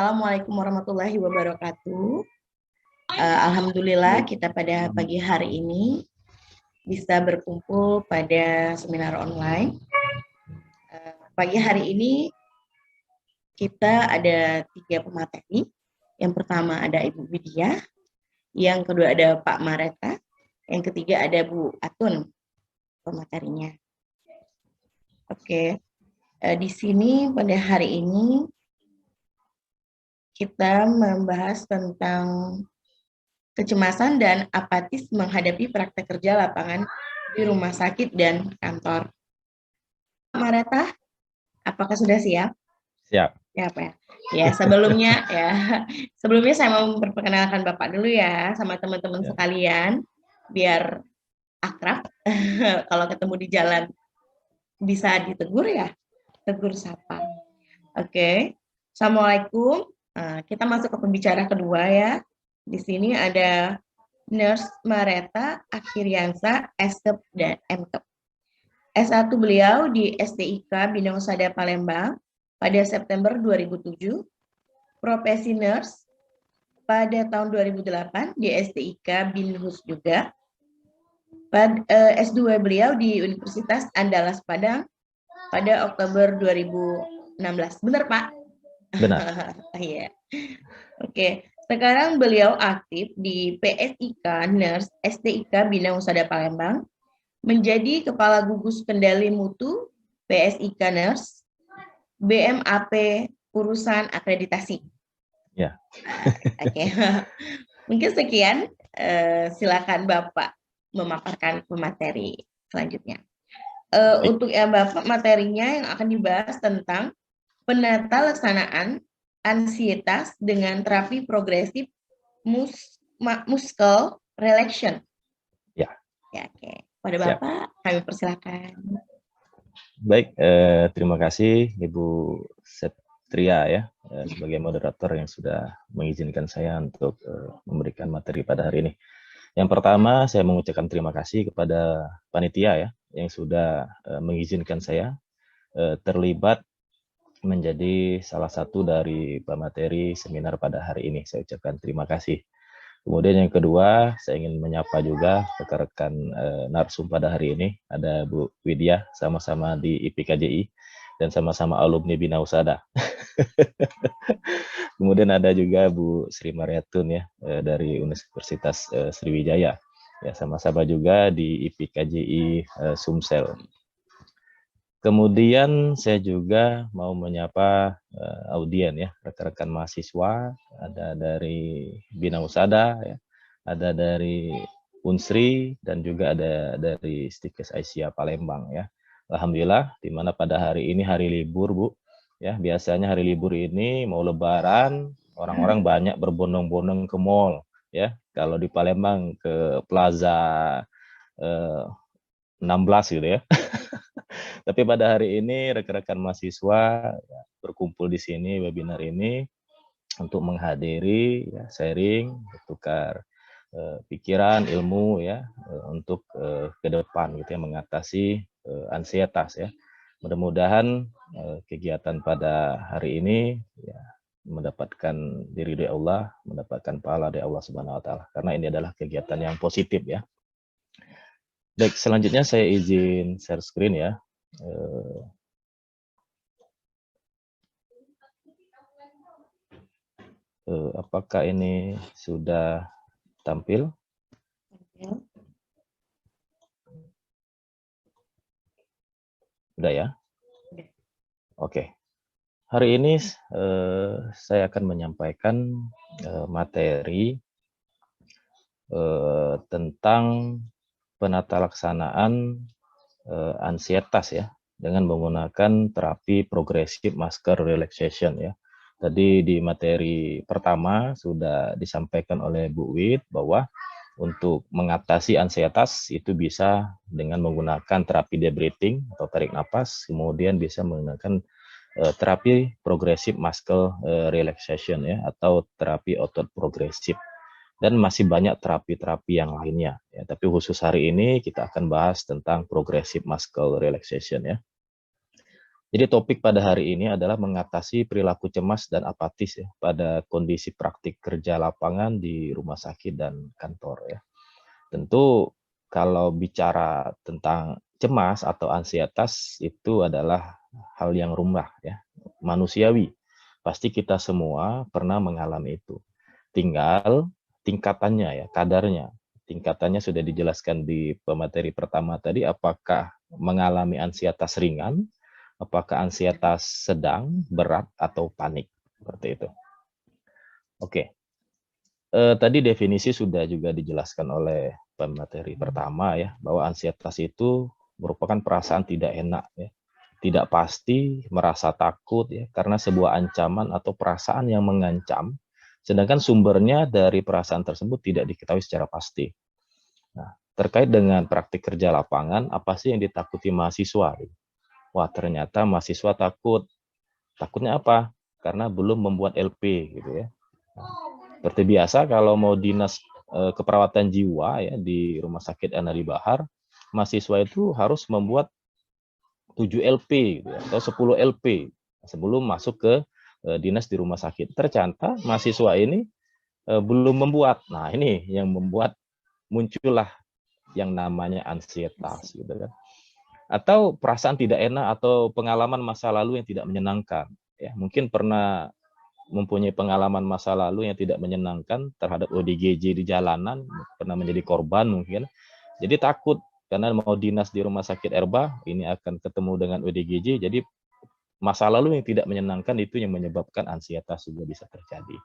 Assalamualaikum warahmatullahi wabarakatuh. Alhamdulillah kita pada pagi hari ini bisa berkumpul pada seminar online. Pagi hari ini kita ada 3 pemateri. Yang pertama ada Ibu Widya, yang kedua ada Pak Mareta, yang ketiga ada Bu Atun pematerinya. Oke, di sini pada hari ini kita membahas tentang kecemasan dan apatis menghadapi praktek kerja lapangan di rumah sakit dan kantor. Pak Mareta, apakah sudah siap? Siap. Siap ya. Ya, sebelumnya saya mau memperkenalkan Bapak dulu ya sama teman-teman sekalian biar akrab. Kalau ketemu di jalan bisa ditegur ya, tegur sapa. Oke. Assalamualaikum. Kita masuk ke pembicara kedua ya. Di sini ada Nurse Mareta Akhiriansa, S.Kep dan M.Kep. S1 beliau di STIK Bina Usada Palembang pada September 2007. Profesi nurse pada tahun 2008 di STIK Binhus juga. S2 beliau di Universitas Andalas Padang pada Oktober 2016. Benar, Pak? Benar. Iya. Oke. Sekarang beliau aktif di PSIK Nurse STIK Bina Usada Palembang, menjadi Kepala Gugus Kendali Mutu PSIK Nurse, BMAP Urusan Akreditasi. Ya. Oke. Mungkin sekian. Silakan Bapak memaparkan pemateri selanjutnya. Untuk Bapak, materinya yang akan dibahas tentang penata laksanaan ansietas dengan terapi progresif muscle relaxation. Ya. Ya, oke. Pada Bapak, kami persilakan. Baik, terima kasih Ibu Setria ya sebagai moderator yang sudah mengizinkan saya untuk memberikan materi pada hari ini. Yang pertama, saya mengucapkan terima kasih kepada panitia ya yang sudah mengizinkan saya terlibat menjadi salah satu dari pemateri seminar pada hari ini. Saya ucapkan terima kasih. Kemudian yang kedua, saya ingin menyapa juga rekan-rekan narsum pada hari ini. Ada Bu Widya, sama-sama di IPKJI, dan sama-sama alumni Bina Usada. Kemudian ada juga Bu Sri Mariatun ya, dari Universitas Sriwijaya. Ya, sama-sama juga di IPKJI Sumsel. Kemudian saya juga mau menyapa audien ya, rekan-rekan mahasiswa, ada dari Bina Usada, ya, ada dari Unsri, dan juga ada dari Stikes Aisyah Palembang ya. Alhamdulillah, di mana pada hari ini hari libur Bu, ya biasanya hari libur ini mau Lebaran, orang-orang banyak berbondong-bondong ke mall, ya. Kalau di Palembang ke Plaza 16 gitu ya. Tapi pada hari ini rekan-rekan mahasiswa ya, berkumpul di sini webinar ini untuk menghadiri ya, sharing, bertukar pikiran, ilmu ya untuk ke depan gitu ya mengatasi ansietas ya. Mudah-mudahan kegiatan pada hari ini ya mendapatkan diri dari Allah, mendapatkan pahala dari Allah Subhanahu wa taala karena ini adalah kegiatan yang positif ya. Baik, selanjutnya saya izin share screen ya. Apakah ini sudah tampil? Sudah ya? Oke. Hari ini saya akan menyampaikan materi tentang penata laksanaan ansietas ya dengan menggunakan terapi progresif muscle relaxation ya. Tadi di materi pertama sudah disampaikan oleh Bu Wid bahwa untuk mengatasi ansietas itu bisa dengan menggunakan terapi deep breathing atau tarik napas, kemudian bisa menggunakan terapi progresif muscle relaxation ya atau terapi otot progresif. Dan masih banyak terapi-terapi yang lainnya ya, tapi khusus hari ini kita akan bahas tentang progressive muscle relaxation ya. Jadi topik pada hari ini adalah mengatasi perilaku cemas dan apatis ya pada kondisi praktik kerja lapangan di rumah sakit dan kantor ya. Tentu kalau bicara tentang cemas atau ansietas itu adalah hal yang lumrah ya, manusiawi. Pasti kita semua pernah mengalami itu. Tinggal tingkatannya ya, kadarnya. Tingkatannya sudah dijelaskan di pemateri pertama tadi, apakah mengalami ansietas ringan, apakah ansietas sedang, berat, atau panik. Seperti itu. Oke. Tadi definisi sudah juga dijelaskan oleh pemateri pertama ya, bahwa ansietas itu merupakan perasaan tidak enak ya, tidak pasti, merasa takut ya, karena sebuah ancaman atau perasaan yang mengancam, sedangkan sumbernya dari perasaan tersebut tidak diketahui secara pasti. Nah, terkait dengan praktik kerja lapangan, apa sih yang ditakuti mahasiswa? Wah, ternyata mahasiswa takut. Takutnya apa? Karena belum membuat LP gitu ya. Seperti biasa kalau mau dinas keperawatan jiwa ya di Rumah Sakit Anari Bahar, mahasiswa itu harus membuat 7 LP gitu ya, atau 10 LP sebelum masuk ke dinas di rumah sakit. Ternyata mahasiswa ini belum membuat. Nah, ini yang membuat muncullah yang namanya ansietas gitu kan. Atau perasaan tidak enak atau pengalaman masa lalu yang tidak menyenangkan. Ya, mungkin pernah mempunyai pengalaman masa lalu yang tidak menyenangkan terhadap ODGJ di jalanan, pernah menjadi korban mungkin. Jadi takut karena mau dinas di rumah sakit Erba, ini akan ketemu dengan ODGJ, jadi masa lalu yang tidak menyenangkan itu yang menyebabkan ansietas juga bisa terjadi.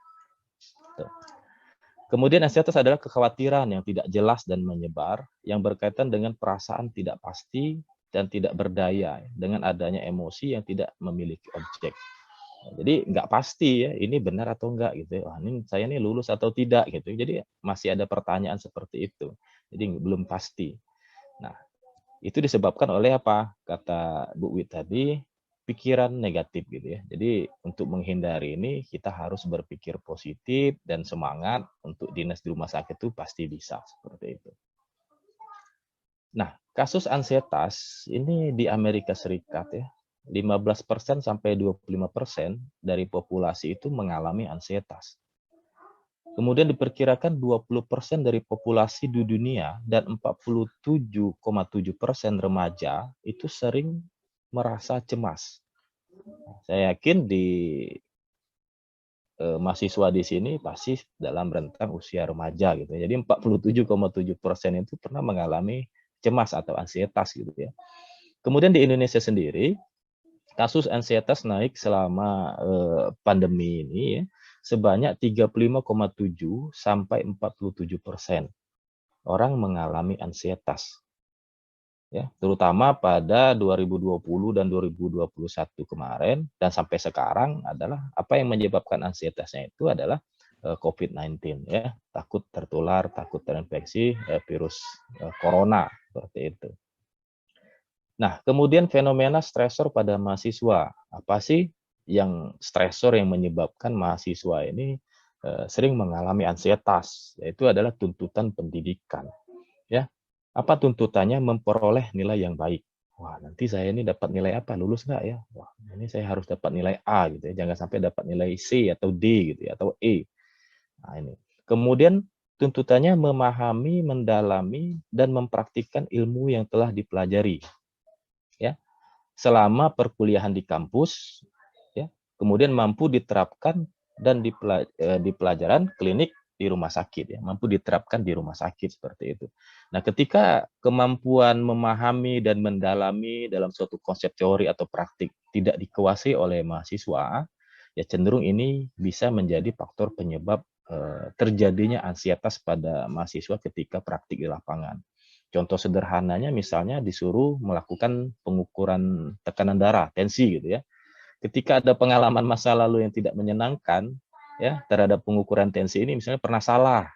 Kemudian ansietas adalah kekhawatiran yang tidak jelas dan menyebar, yang berkaitan dengan perasaan tidak pasti dan tidak berdaya, dengan adanya emosi yang tidak memiliki objek. Jadi nggak pasti ya, ini benar atau enggak gitu. Wah, ini saya ini lulus atau tidak gitu. Jadi masih ada pertanyaan seperti itu. Jadi belum pasti. Nah, itu disebabkan oleh apa? Kata Bu Wit tadi, pikiran negatif gitu ya. Jadi untuk menghindari ini kita harus berpikir positif dan semangat untuk dinas di rumah sakit itu pasti bisa seperti itu. Nah, kasus ansietas ini di Amerika Serikat ya, 15% sampai 25% dari populasi itu mengalami ansietas. Kemudian diperkirakan 20% dari populasi di dunia dan 47,7% remaja itu sering merasa cemas. Saya yakin di mahasiswa di sini pasti dalam rentang usia remaja gitu. Jadi 47,7% itu pernah mengalami cemas atau ansietas gitu ya. Kemudian di Indonesia sendiri kasus ansietas naik selama pandemi ini ya, sebanyak 35,7 sampai 47% orang mengalami ansietas. Ya, terutama pada 2020 dan 2021 kemarin dan sampai sekarang adalah apa yang menyebabkan ansietasnya itu adalah COVID-19 ya, takut tertular, takut terinfeksi virus corona seperti itu. Nah, kemudian fenomena stresor pada mahasiswa. Apa sih yang stresor yang menyebabkan mahasiswa ini sering mengalami ansietas? Yaitu adalah tuntutan pendidikan. Ya, apa tuntutannya? Memperoleh nilai yang baik. Wah, nanti saya ini dapat nilai apa? Lulus nggak ya? Wah, ini saya harus dapat nilai A gitu ya. Jangan sampai dapat nilai C atau D gitu ya, atau E. Nah, ini. Kemudian tuntutannya memahami, mendalami, dan mempraktikkan ilmu yang telah dipelajari. Ya, selama perkuliahan di kampus, ya, kemudian mampu diterapkan dan di pelajaran klinik di rumah sakit, ya, mampu diterapkan di rumah sakit seperti itu. Nah, ketika kemampuan memahami dan mendalami dalam suatu konsep teori atau praktik tidak dikuasai oleh mahasiswa, ya cenderung ini bisa menjadi faktor penyebab terjadinya ansietas pada mahasiswa ketika praktik di lapangan. Contoh sederhananya misalnya disuruh melakukan pengukuran tekanan darah, tensi gitu ya. Ketika ada pengalaman masa lalu yang tidak menyenangkan ya terhadap pengukuran tensi ini, misalnya pernah salah,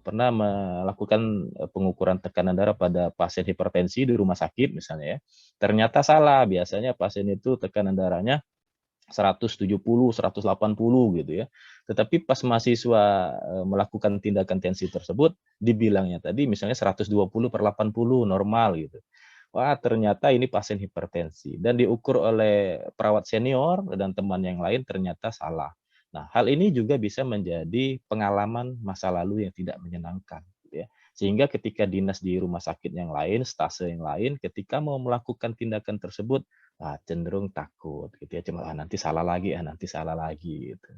pernah melakukan pengukuran tekanan darah pada pasien hipertensi di rumah sakit misalnya ya. Ternyata salah, biasanya pasien itu tekanan darahnya 170, 180 gitu ya. Tetapi pas mahasiswa melakukan tindakan tensi tersebut, dibilangnya tadi misalnya 120/80 normal gitu. wah ternyata ini pasien hipertensi, dan diukur oleh perawat senior dan teman yang lain ternyata salah. Nah, hal ini juga bisa menjadi pengalaman masa lalu yang tidak menyenangkan, gitu ya. Sehingga ketika dinas di rumah sakit yang lain, stase yang lain, ketika mau melakukan tindakan tersebut, cenderung takut, gitu ya. Cuma nanti salah lagi, nanti salah lagi, gitu.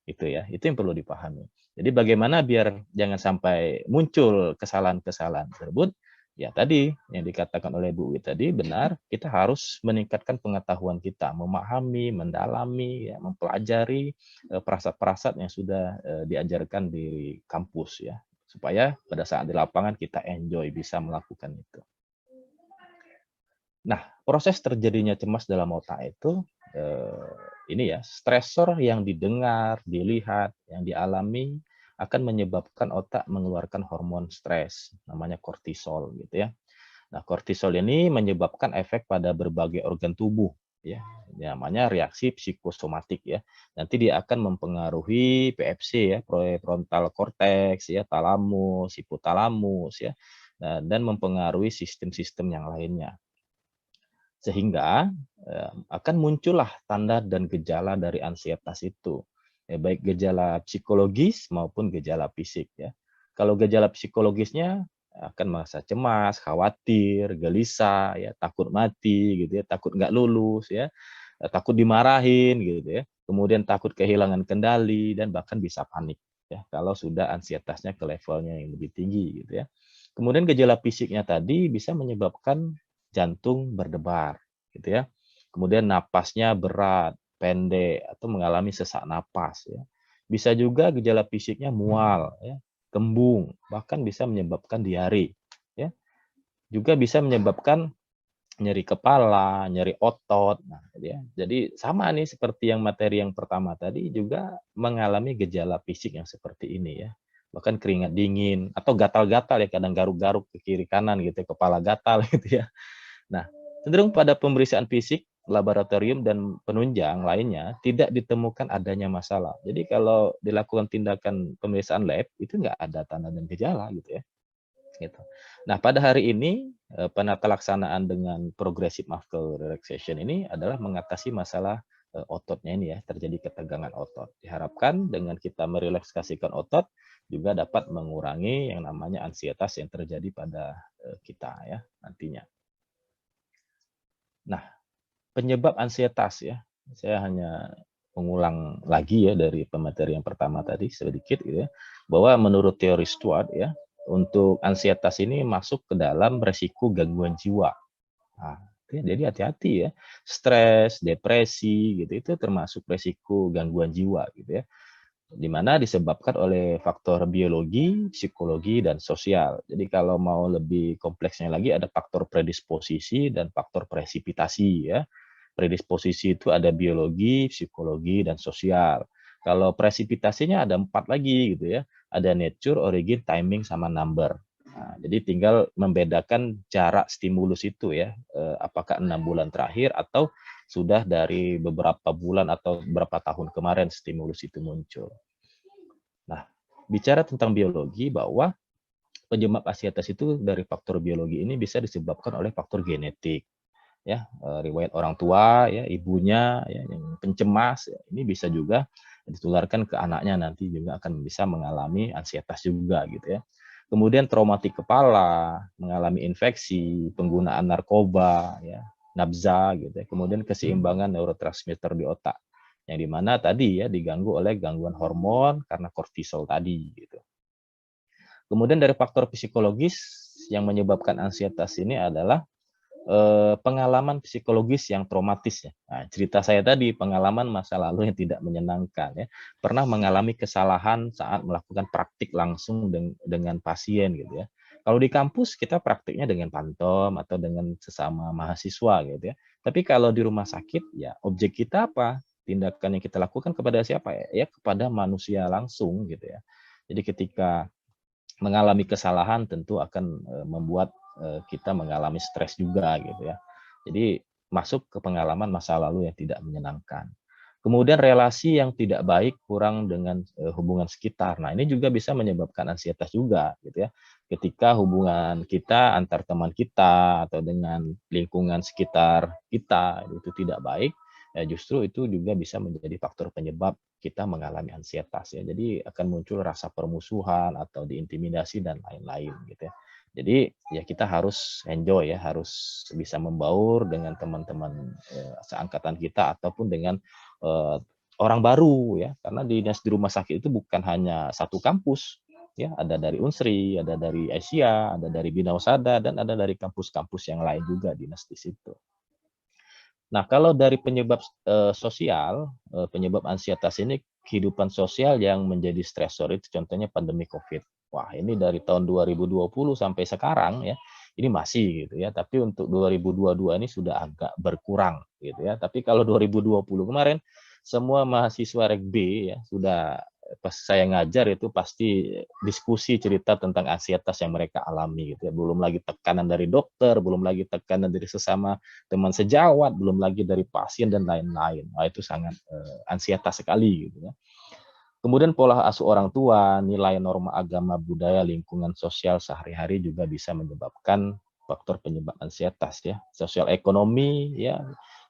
Itu ya, itu yang perlu dipahami. Jadi bagaimana biar jangan sampai muncul kesalahan-kesalahan tersebut, ya tadi yang dikatakan oleh Bu Wi tadi benar, kita harus meningkatkan pengetahuan kita, memahami, mendalami, ya, mempelajari perasat-perasat yang sudah diajarkan di kampus ya, supaya pada saat di lapangan kita enjoy bisa melakukan itu. Nah, proses terjadinya cemas dalam otak itu ini ya, stresor yang didengar, dilihat, yang dialami akan menyebabkan otak mengeluarkan hormon stres, namanya kortisol gitu ya. Nah, kortisol ini menyebabkan efek pada berbagai organ tubuh, ya, namanya reaksi psikosomatik ya. Nanti dia akan mempengaruhi PFC ya, prefrontal cortex ya, talamus, hipotalamus ya, dan mempengaruhi sistem-sistem yang lainnya. Sehingga akan muncullah tanda dan gejala dari ansietas itu, ya, baik gejala psikologis maupun gejala fisik ya. Kalau gejala psikologisnya akan merasa cemas, khawatir, gelisah, ya, takut mati, gitu ya, takut nggak lulus, ya, takut dimarahin, gitu ya. Kemudian takut kehilangan kendali dan bahkan bisa panik, ya, kalau sudah ansietasnya ke levelnya yang lebih tinggi, gitu ya. Kemudian gejala fisiknya tadi bisa menyebabkan jantung berdebar, gitu ya. Kemudian napasnya berat, pendek, atau mengalami sesak napas, ya. Bisa juga gejala fisiknya mual, ya, kembung, bahkan bisa menyebabkan diare, ya. Juga bisa menyebabkan nyeri kepala, nyeri otot. Nah, ya. Jadi sama nih seperti yang materi yang pertama tadi juga mengalami gejala fisik yang seperti ini ya. Bahkan keringat dingin atau gatal-gatal ya, kadang garuk-garuk ke kiri kanan gitu, kepala gatal gitu ya. Nah, cenderung pada pemeriksaan fisik, laboratorium, dan penunjang lainnya tidak ditemukan adanya masalah. Jadi kalau dilakukan tindakan pemeriksaan lab, itu nggak ada tanda dan gejala gitu ya. Gitu. Nah, pada hari ini, penata laksanaan dengan progressive muscle relaxation ini adalah mengatasi masalah ototnya ini ya, terjadi ketegangan otot. Diharapkan dengan kita merelaksasikan otot, juga dapat mengurangi yang namanya ansietas yang terjadi pada kita ya nantinya. Nah, penyebab ansietas ya, saya hanya mengulang lagi ya dari pemateri yang pertama tadi sedikit gitu ya, bahwa menurut teori Stuart ya, untuk ansietas ini masuk ke dalam resiko gangguan jiwa. Nah, jadi hati-hati ya, stres, depresi gitu itu termasuk resiko gangguan jiwa gitu ya, di mana disebabkan oleh faktor biologi, psikologi, dan sosial. Jadi kalau mau lebih kompleksnya lagi ada faktor predisposisi dan faktor presipitasi ya. Predisposisi itu ada biologi, psikologi, dan sosial. Kalau presipitasinya ada 4 lagi gitu ya. Ada nature, origin, timing, sama number. Nah, jadi tinggal membedakan jarak stimulus itu ya. Apakah 6 bulan terakhir atau sudah dari beberapa bulan atau beberapa tahun kemarin stimulus itu muncul. Nah, bicara tentang biologi bahwa penyebab ansietas itu dari faktor biologi ini bisa disebabkan oleh faktor genetik ya, riwayat orang tua ya, ibunya ya yang pencemas ya, ini bisa juga ditularkan ke anaknya, nanti juga akan bisa mengalami ansietas juga gitu ya. Kemudian traumatik kepala, mengalami infeksi, penggunaan narkoba ya, nafza gitu ya. Kemudian keseimbangan neurotransmitter di otak yang dimana tadi ya diganggu oleh gangguan hormon karena kortisol tadi gitu. Kemudian dari faktor psikologis yang menyebabkan ansietas ini adalah pengalaman psikologis yang traumatis ya. Nah, cerita saya tadi pengalaman masa lalu yang tidak menyenangkan ya. Pernah mengalami kesalahan saat melakukan praktik langsung dengan pasien gitu ya. Kalau di kampus kita praktiknya dengan pantom atau dengan sesama mahasiswa gitu ya. Tapi kalau di rumah sakit ya objek kita apa? Tindakan yang kita lakukan kepada siapa ya? Ya kepada manusia langsung gitu ya. Jadi ketika mengalami kesalahan tentu akan membuat kita mengalami stres juga gitu ya. Jadi masuk ke pengalaman masa lalu yang tidak menyenangkan. Kemudian relasi yang tidak baik, kurang dengan hubungan sekitar. Nah, ini juga bisa menyebabkan ansietas juga, gitu ya. Ketika hubungan kita antar teman kita atau dengan lingkungan sekitar kita itu tidak baik, ya justru itu juga bisa menjadi faktor penyebab kita mengalami ansietas ya. Jadi akan muncul rasa permusuhan atau diintimidasi dan lain-lain gitu ya. Jadi ya kita harus enjoy ya, harus bisa membaur dengan teman-teman seangkatan kita ataupun dengan uh, orang baru ya, karena dinas di rumah sakit itu bukan hanya satu kampus ya, ada dari Unsri, ada dari Asia, ada dari Bina Usada, dan ada dari kampus-kampus yang lain juga dinas di situ. Nah, kalau dari penyebab sosial, penyebab ansietas ini kehidupan sosial yang menjadi stresor itu contohnya pandemi COVID. Wah, ini dari tahun 2020 sampai sekarang ya, ini masih gitu ya. Tapi untuk 2022 ini sudah agak berkurang gitu ya. Tapi kalau 2020 kemarin semua mahasiswa Reg B ya sudah pas saya ngajar itu pasti diskusi cerita tentang ansietas yang mereka alami gitu ya. Belum lagi tekanan dari dokter, belum lagi tekanan dari sesama teman sejawat, belum lagi dari pasien dan lain-lain. Nah, itu sangat ansietas sekali gitu ya. Kemudian pola asuh orang tua, nilai norma agama, budaya, lingkungan sosial sehari-hari juga bisa menyebabkan faktor penyebab ansietas ya. Sosial ekonomi ya,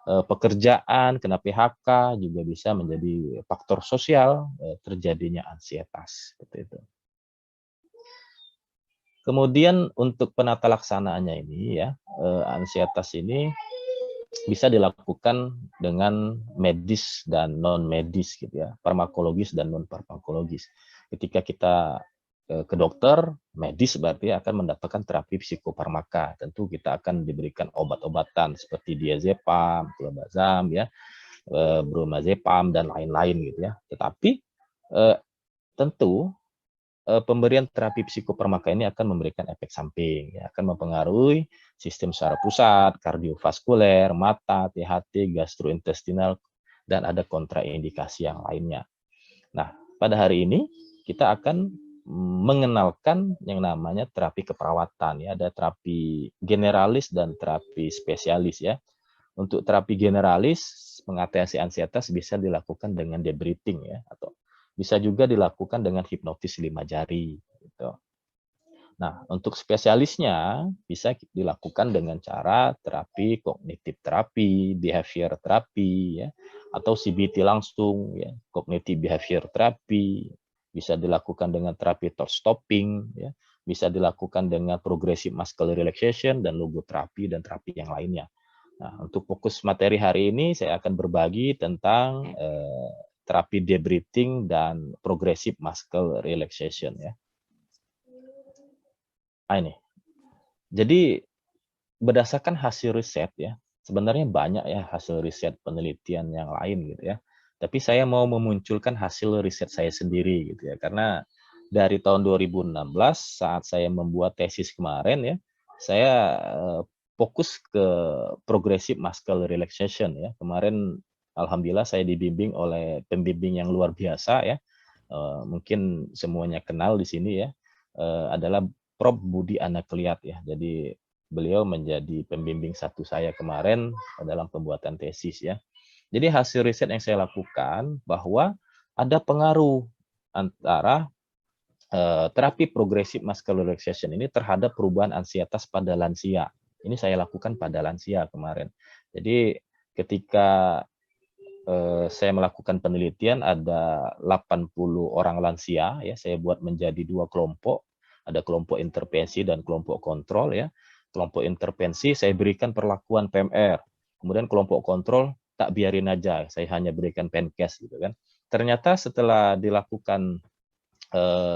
pekerjaan, kena PHK juga bisa menjadi faktor sosial terjadinya ansietas seperti itu. Kemudian untuk penata laksanaannya ini ya, ansietas ini bisa dilakukan dengan medis dan non medis gitu ya, farmakologis dan non farmakologis. Ketika kita ke dokter medis berarti akan mendapatkan terapi psikofarmaka. Tentu kita akan diberikan obat-obatan seperti diazepam, clobazam ya, bromazepam dan lain-lain gitu ya. Tetapi tentu pemberian terapi psikofarmaka ini akan memberikan efek samping, ya, akan mempengaruhi sistem saraf pusat, kardiovaskuler, mata, THT, gastrointestinal, dan ada kontraindikasi yang lainnya. Nah, pada hari ini kita akan mengenalkan yang namanya terapi keperawatan, ya, ada terapi generalis dan terapi spesialis ya. Untuk terapi generalis mengatasi ansietas bisa dilakukan dengan debriefing ya, atau bisa juga dilakukan dengan hipnotis 5 jari gitu. Nah, untuk spesialisnya bisa dilakukan dengan cara terapi kognitif terapi, behavior terapi ya, atau CBT langsung ya, cognitive behavior terapi, bisa dilakukan dengan terapi thought stopping ya, bisa dilakukan dengan progressive muscle relaxation dan logoterapi dan terapi yang lainnya. Nah, untuk fokus materi hari ini saya akan berbagi tentang terapi debriefing dan progressive muscle relaxation ya. Nah, ini. Jadi berdasarkan hasil riset ya, sebenarnya banyak ya hasil riset penelitian yang lain gitu ya. Tapi saya mau memunculkan hasil riset saya sendiri gitu ya, karena dari tahun 2016 saat saya membuat tesis kemarin ya, saya fokus ke progressive muscle relaxation ya. Kemarin alhamdulillah saya dibimbing oleh pembimbing yang luar biasa ya. Mungkin semuanya kenal di sini ya. Adalah Prof. Budi Anakliat ya. Jadi beliau menjadi pembimbing satu saya kemarin dalam pembuatan tesis ya. Jadi hasil riset yang saya lakukan bahwa ada pengaruh antara terapi progressive muscle relaxation ini terhadap perubahan ansietas pada lansia. Ini saya lakukan pada lansia kemarin. Jadi ketika saya melakukan penelitian ada 80 orang lansia ya, saya buat menjadi 2 kelompok, ada kelompok intervensi dan kelompok kontrol ya. Kelompok intervensi saya berikan perlakuan PMR, kemudian kelompok kontrol tak biarin aja, saya hanya berikan Pencast gitu kan. Ternyata setelah dilakukan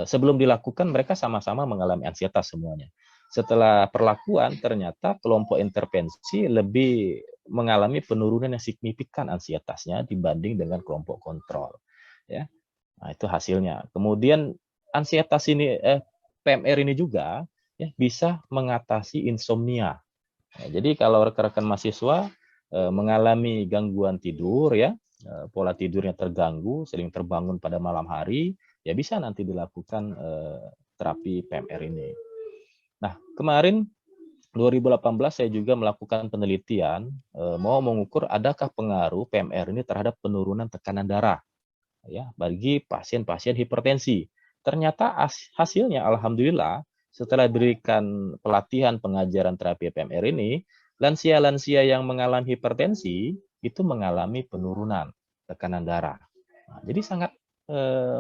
sebelum dilakukan mereka sama-sama mengalami ansietas semuanya. Setelah perlakuan ternyata kelompok intervensi lebih mengalami penurunan yang signifikan ansietasnya dibanding dengan kelompok kontrol ya. Nah, itu hasilnya. Kemudian ansietas ini PMR ini juga ya bisa mengatasi insomnia. Nah, jadi kalau rekan-rekan mahasiswa mengalami gangguan tidur ya, pola tidurnya terganggu, sering terbangun pada malam hari, ya bisa nanti dilakukan terapi PMR ini. Nah, kemarin 2018 saya juga melakukan penelitian mau mengukur adakah pengaruh PMR ini terhadap penurunan tekanan darah ya bagi pasien-pasien hipertensi. Ternyata hasilnya alhamdulillah setelah diberikan pelatihan pengajaran terapi PMR ini, lansia-lansia yang mengalami hipertensi itu mengalami penurunan tekanan darah. Nah, jadi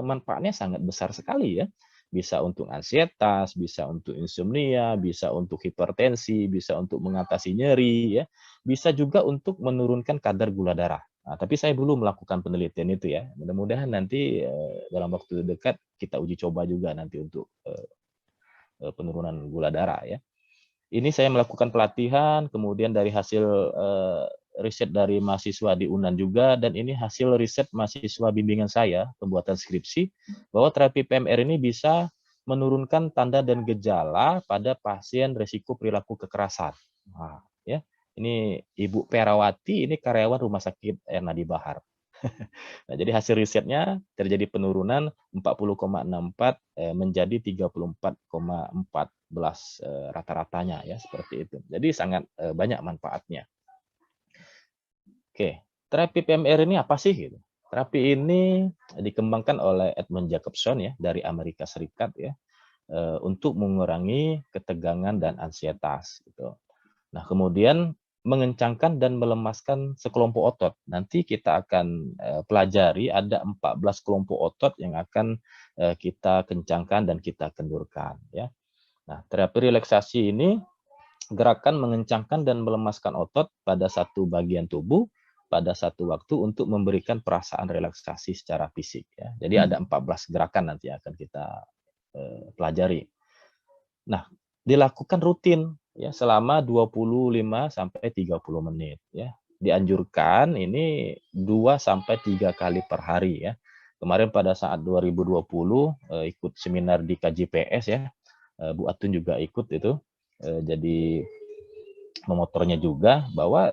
manfaatnya sangat besar sekali ya. Bisa untuk ansietas, bisa untuk insomnia, bisa untuk hipertensi, bisa untuk mengatasi nyeri ya. Bisa juga untuk menurunkan kadar gula darah. Nah, tapi saya belum melakukan penelitian itu ya. Mudah-mudahan nanti dalam waktu dekat kita uji coba juga nanti untuk penurunan gula darah ya. Ini saya melakukan pelatihan, kemudian dari hasil riset dari mahasiswa di UNAN juga, dan ini hasil riset mahasiswa bimbingan saya, pembuatan skripsi, bahwa terapi PMR ini bisa menurunkan tanda dan gejala pada pasien risiko perilaku kekerasan. Nah, ya, ini Ibu Perawati, ini karyawan Rumah Sakit Ernadi Bahar. Nah, jadi hasil risetnya terjadi penurunan 40,64 menjadi 34,14 rata-ratanya ya seperti itu. Jadi sangat banyak manfaatnya. Oke, terapi PMR ini apa sih gitu? Terapi ini dikembangkan oleh Edmund Jacobson ya dari Amerika Serikat ya untuk mengurangi ketegangan dan ansietas gitu. Nah, kemudian mengencangkan dan melemaskan sekelompok otot. Nanti kita akan pelajari ada 14 kelompok otot yang akan kita kencangkan dan kita kendurkan ya. Nah, terapi relaksasi ini gerakan mengencangkan dan melemaskan otot pada satu bagian tubuh pada satu waktu untuk memberikan perasaan relaksasi secara fisik ya. Jadi ada 14 gerakan nanti akan kita pelajari. Nah, dilakukan rutin ya selama 25 sampai 30 menit ya. Dianjurkan ini 2 sampai 3 kali per hari ya. Kemarin pada saat 2020 ikut seminar di KJPS ya. Bu Atun juga ikut itu. Jadi memotornya juga bahwa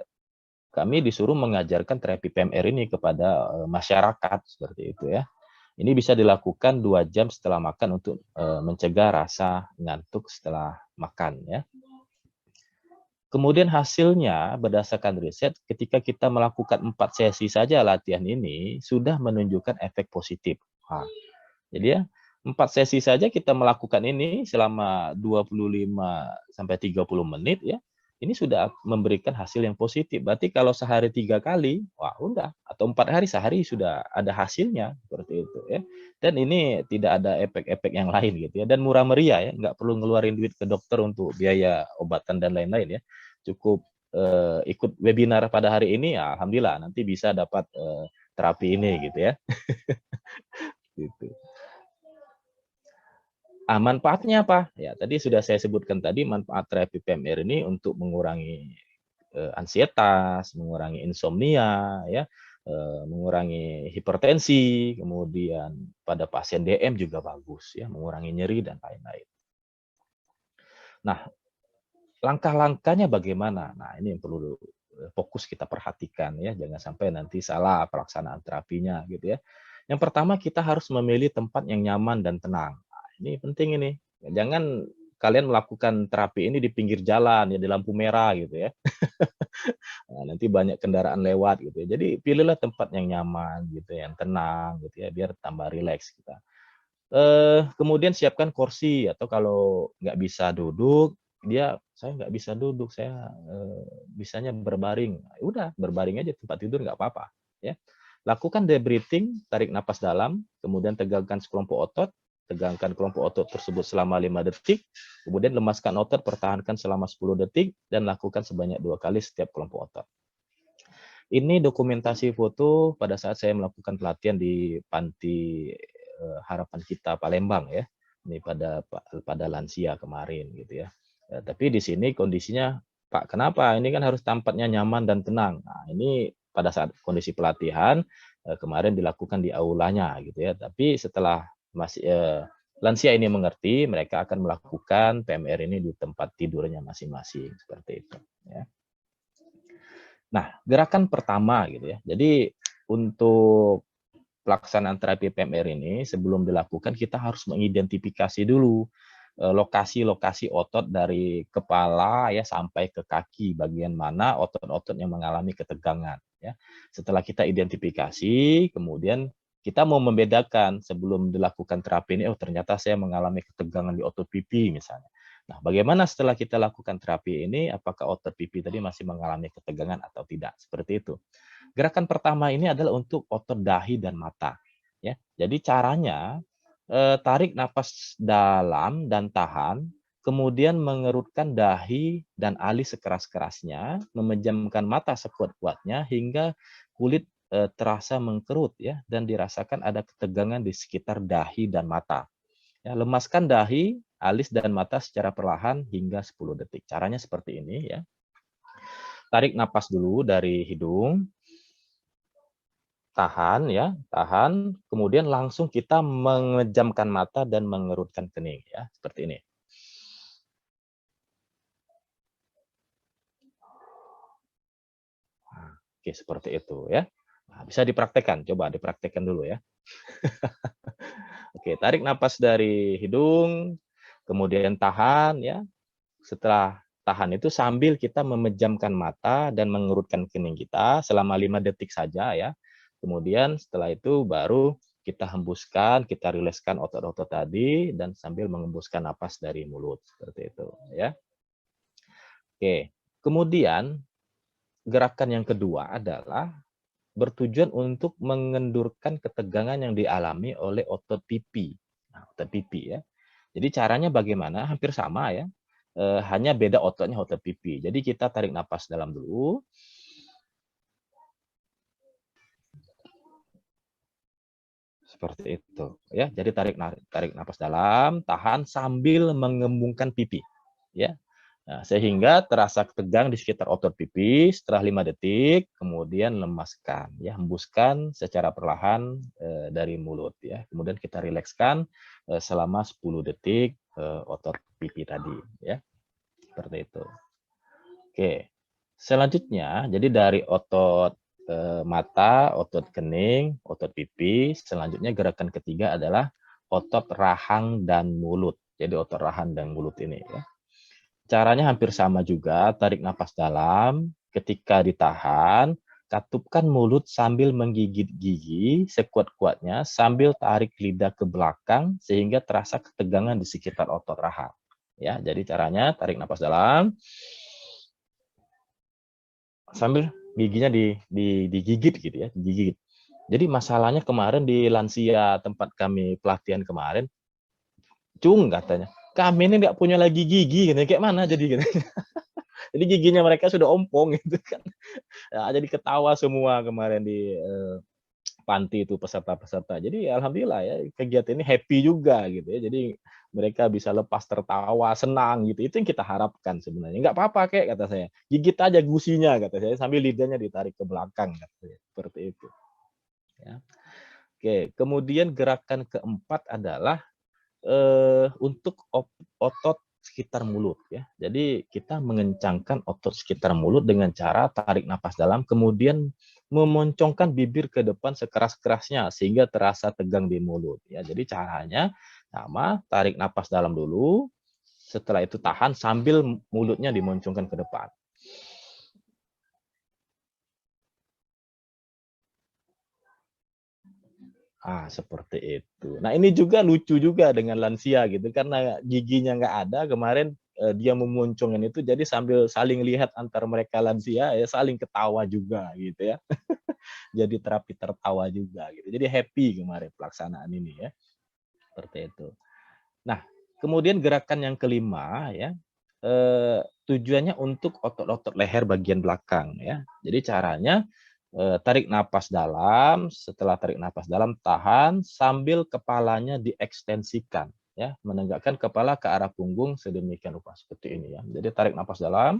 kami disuruh mengajarkan terapi PMR ini kepada masyarakat seperti itu ya. Ini bisa dilakukan 2 jam setelah makan untuk mencegah rasa ngantuk setelah makan ya. Kemudian hasilnya berdasarkan riset ketika kita melakukan 4 sesi saja latihan ini sudah menunjukkan efek positif. Nah, jadi ya 4 sesi saja kita melakukan ini selama 25 sampai 30 menit ya. Ini sudah memberikan hasil yang positif. Berarti kalau sehari 3 kali, wah udah. Atau 4 hari sehari sudah ada hasilnya seperti itu ya. Dan ini tidak ada efek-efek yang lain gitu ya. Dan murah meriah ya, nggak perlu ngeluarin duit ke dokter untuk biaya obatan dan lain-lain ya. Cukup ikut webinar pada hari ini, ya, alhamdulillah nanti bisa dapat terapi ini gitu ya. Gitu. Manfaatnya apa? Ya, tadi sudah saya sebutkan tadi manfaat terapi PMR ini untuk mengurangi ansietas, mengurangi insomnia, ya, mengurangi hipertensi, kemudian pada pasien DM juga bagus, ya, mengurangi nyeri dan lain-lain. Nah, langkah-langkahnya bagaimana? Nah, ini yang perlu fokus kita perhatikan, ya, jangan sampai nanti salah pelaksanaan terapinya, gitu ya. Yang pertama kita harus memilih tempat yang nyaman dan tenang. Ini penting ini. Jangan kalian melakukan terapi ini di pinggir jalan ya di lampu merah gitu ya. Nah, nanti banyak kendaraan lewat gitu ya. Jadi pilihlah tempat yang nyaman gitu, yang tenang gitu ya biar tambah rileks kita. Kemudian siapkan kursi atau kalau nggak bisa duduk, saya nggak bisa duduk, saya bisanya berbaring. Ya udah berbaring aja tempat tidur nggak apa-apa ya. Lakukan deep breathing, tarik napas dalam, kemudian tegakkan sekelompok otot, tegangkan kelompok otot tersebut selama 5 detik, kemudian lemaskan otot, pertahankan selama 10 detik, dan lakukan sebanyak 2 kali setiap kelompok otot. Ini dokumentasi foto pada saat saya melakukan pelatihan di Panti Harapan Kita Palembang ya. Ini pada lansia kemarin gitu ya. Tapi di sini kondisinya, Pak, kenapa? Ini kan harus tempatnya nyaman dan tenang. Nah, ini pada saat kondisi pelatihan kemarin dilakukan di aulanya gitu ya. Tapi setelah lansia ini mengerti, mereka akan melakukan PMR ini di tempat tidurnya masing-masing seperti itu ya. Nah, gerakan pertama gitu ya. Jadi untuk pelaksanaan terapi PMR ini sebelum dilakukan kita harus mengidentifikasi dulu lokasi-lokasi otot dari kepala ya sampai ke kaki, bagian mana otot-otot yang mengalami ketegangan ya. Setelah kita identifikasi, kemudian kita mau membedakan sebelum dilakukan terapi ini, oh ternyata saya mengalami ketegangan di otot pipi misalnya. Nah, bagaimana setelah kita lakukan terapi ini, apakah otot pipi tadi masih mengalami ketegangan atau tidak? Seperti itu. Gerakan pertama ini adalah untuk otot dahi dan mata. Ya, jadi caranya tarik napas dalam dan tahan, kemudian mengerutkan dahi dan alis sekeras-kerasnya, memejamkan mata sekuat-kuatnya hingga kulit terasa mengkerut ya dan dirasakan ada ketegangan di sekitar dahi dan mata. Ya, lemaskan dahi, alis dan mata secara perlahan hingga 10 detik. Caranya seperti ini ya. Tarik napas dulu dari hidung, tahan ya, tahan, kemudian langsung kita memejamkan mata dan mengerutkan kening ya, seperti ini. Nah, oke, seperti itu ya. Nah, bisa dipraktekkan, coba dipraktekkan dulu ya. Oke, tarik napas dari hidung, kemudian tahan ya. Setelah tahan itu sambil kita memejamkan mata dan mengerutkan kening kita selama 5 detik saja ya. Kemudian setelah itu baru kita hembuskan, kita riliskan otot-otot tadi dan sambil mengembuskan napas dari mulut seperti itu ya. Oke. Kemudian gerakan yang kedua adalah bertujuan untuk mengendurkan ketegangan yang dialami oleh otot pipi. Nah, otot pipi ya. Jadi caranya bagaimana? Hampir sama ya. Hanya beda ototnya otot pipi. Jadi kita tarik napas dalam dulu. Seperti itu ya. Jadi tarik napas dalam, tahan sambil mengembungkan pipi ya. Nah, sehingga terasa tegang di sekitar otot pipi setelah 5 detik, kemudian lemaskan ya, hembuskan secara perlahan dari mulut ya. Kemudian kita rilekskan selama 10 detik otot pipi tadi ya. Seperti itu. Oke. Selanjutnya, jadi dari otot mata, otot kening, otot pipi, selanjutnya gerakan ketiga adalah otot rahang dan mulut. Jadi otot rahang dan mulut ini ya. Caranya hampir sama juga, tarik napas dalam, ketika ditahan, katupkan mulut sambil menggigit gigi sekuat-kuatnya sambil tarik lidah ke belakang sehingga terasa ketegangan di sekitar otot rahang. Ya, jadi caranya tarik napas dalam sambil giginya digigit gitu ya, digigit. Jadi masalahnya kemarin di lansia tempat kami pelatihan kemarin, cung katanya, kami ini nggak punya lagi gigi, gitu. Kayak mana jadi gitu. Jadi giginya mereka sudah ompong gitu kan. Ya, jadi ketawa semua kemarin di panti itu peserta-peserta. Jadi alhamdulillah ya kegiatan ini happy juga gitu ya. Jadi mereka bisa lepas tertawa, senang gitu. Itu yang kita harapkan sebenarnya. Nggak apa-apa kayak kata saya. Gigit aja gusinya kata saya sambil lidahnya ditarik ke belakang kata saya. Seperti itu. Ya. Oke, kemudian gerakan keempat adalah untuk otot sekitar mulut ya. Jadi kita mengencangkan otot sekitar mulut dengan cara tarik napas dalam kemudian memoncongkan bibir ke depan sekeras-kerasnya sehingga terasa tegang di mulut ya. Jadi caranya sama, tarik napas dalam dulu, setelah itu tahan sambil mulutnya dimoncongkan ke depan. Seperti itu. Nah, ini juga lucu juga dengan lansia gitu, karena giginya nggak ada, kemarin dia memoncongin itu, jadi sambil saling lihat antar mereka lansia, ya saling ketawa juga gitu ya. Jadi terapi tertawa juga gitu. Jadi happy kemarin pelaksanaan ini ya. Seperti itu. Nah, kemudian gerakan yang kelima ya, tujuannya untuk otot-otot leher bagian belakang ya. Jadi caranya tarik napas dalam, setelah tarik napas dalam tahan sambil kepalanya diekstensikan ya, menegakkan kepala ke arah punggung sedemikian rupa seperti ini ya. Jadi tarik napas dalam.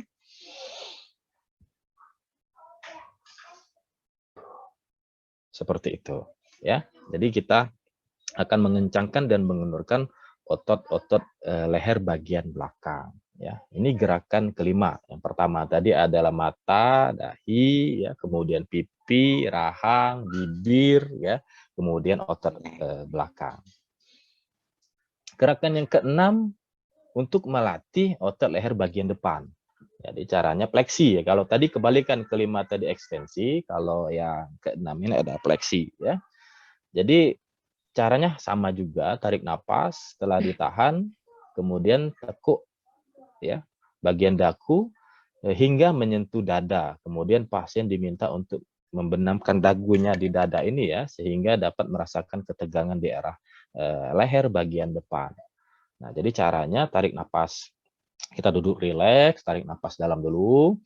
Seperti itu ya. Jadi kita akan mengencangkan dan mengendurkan otot-otot leher bagian belakang ya. Ini gerakan kelima. Yang pertama tadi adalah mata, dahi ya, kemudian pipi, rahang, bibir ya, kemudian otot belakang. Gerakan yang keenam untuk melatih otot leher bagian depan. Jadi caranya fleksi ya. Kalau tadi kebalikan, kelima tadi ekstensi, kalau yang keenam ini ada fleksi ya. Jadi caranya sama juga, tarik napas, setelah ditahan, kemudian tekuk ya bagian dagu hingga menyentuh dada. Kemudian pasien diminta untuk membenamkan dagunya di dada ini ya, sehingga dapat merasakan ketegangan di arah leher bagian depan. Nah, jadi caranya tarik napas. Kita duduk rileks, tarik napas dalam dulu.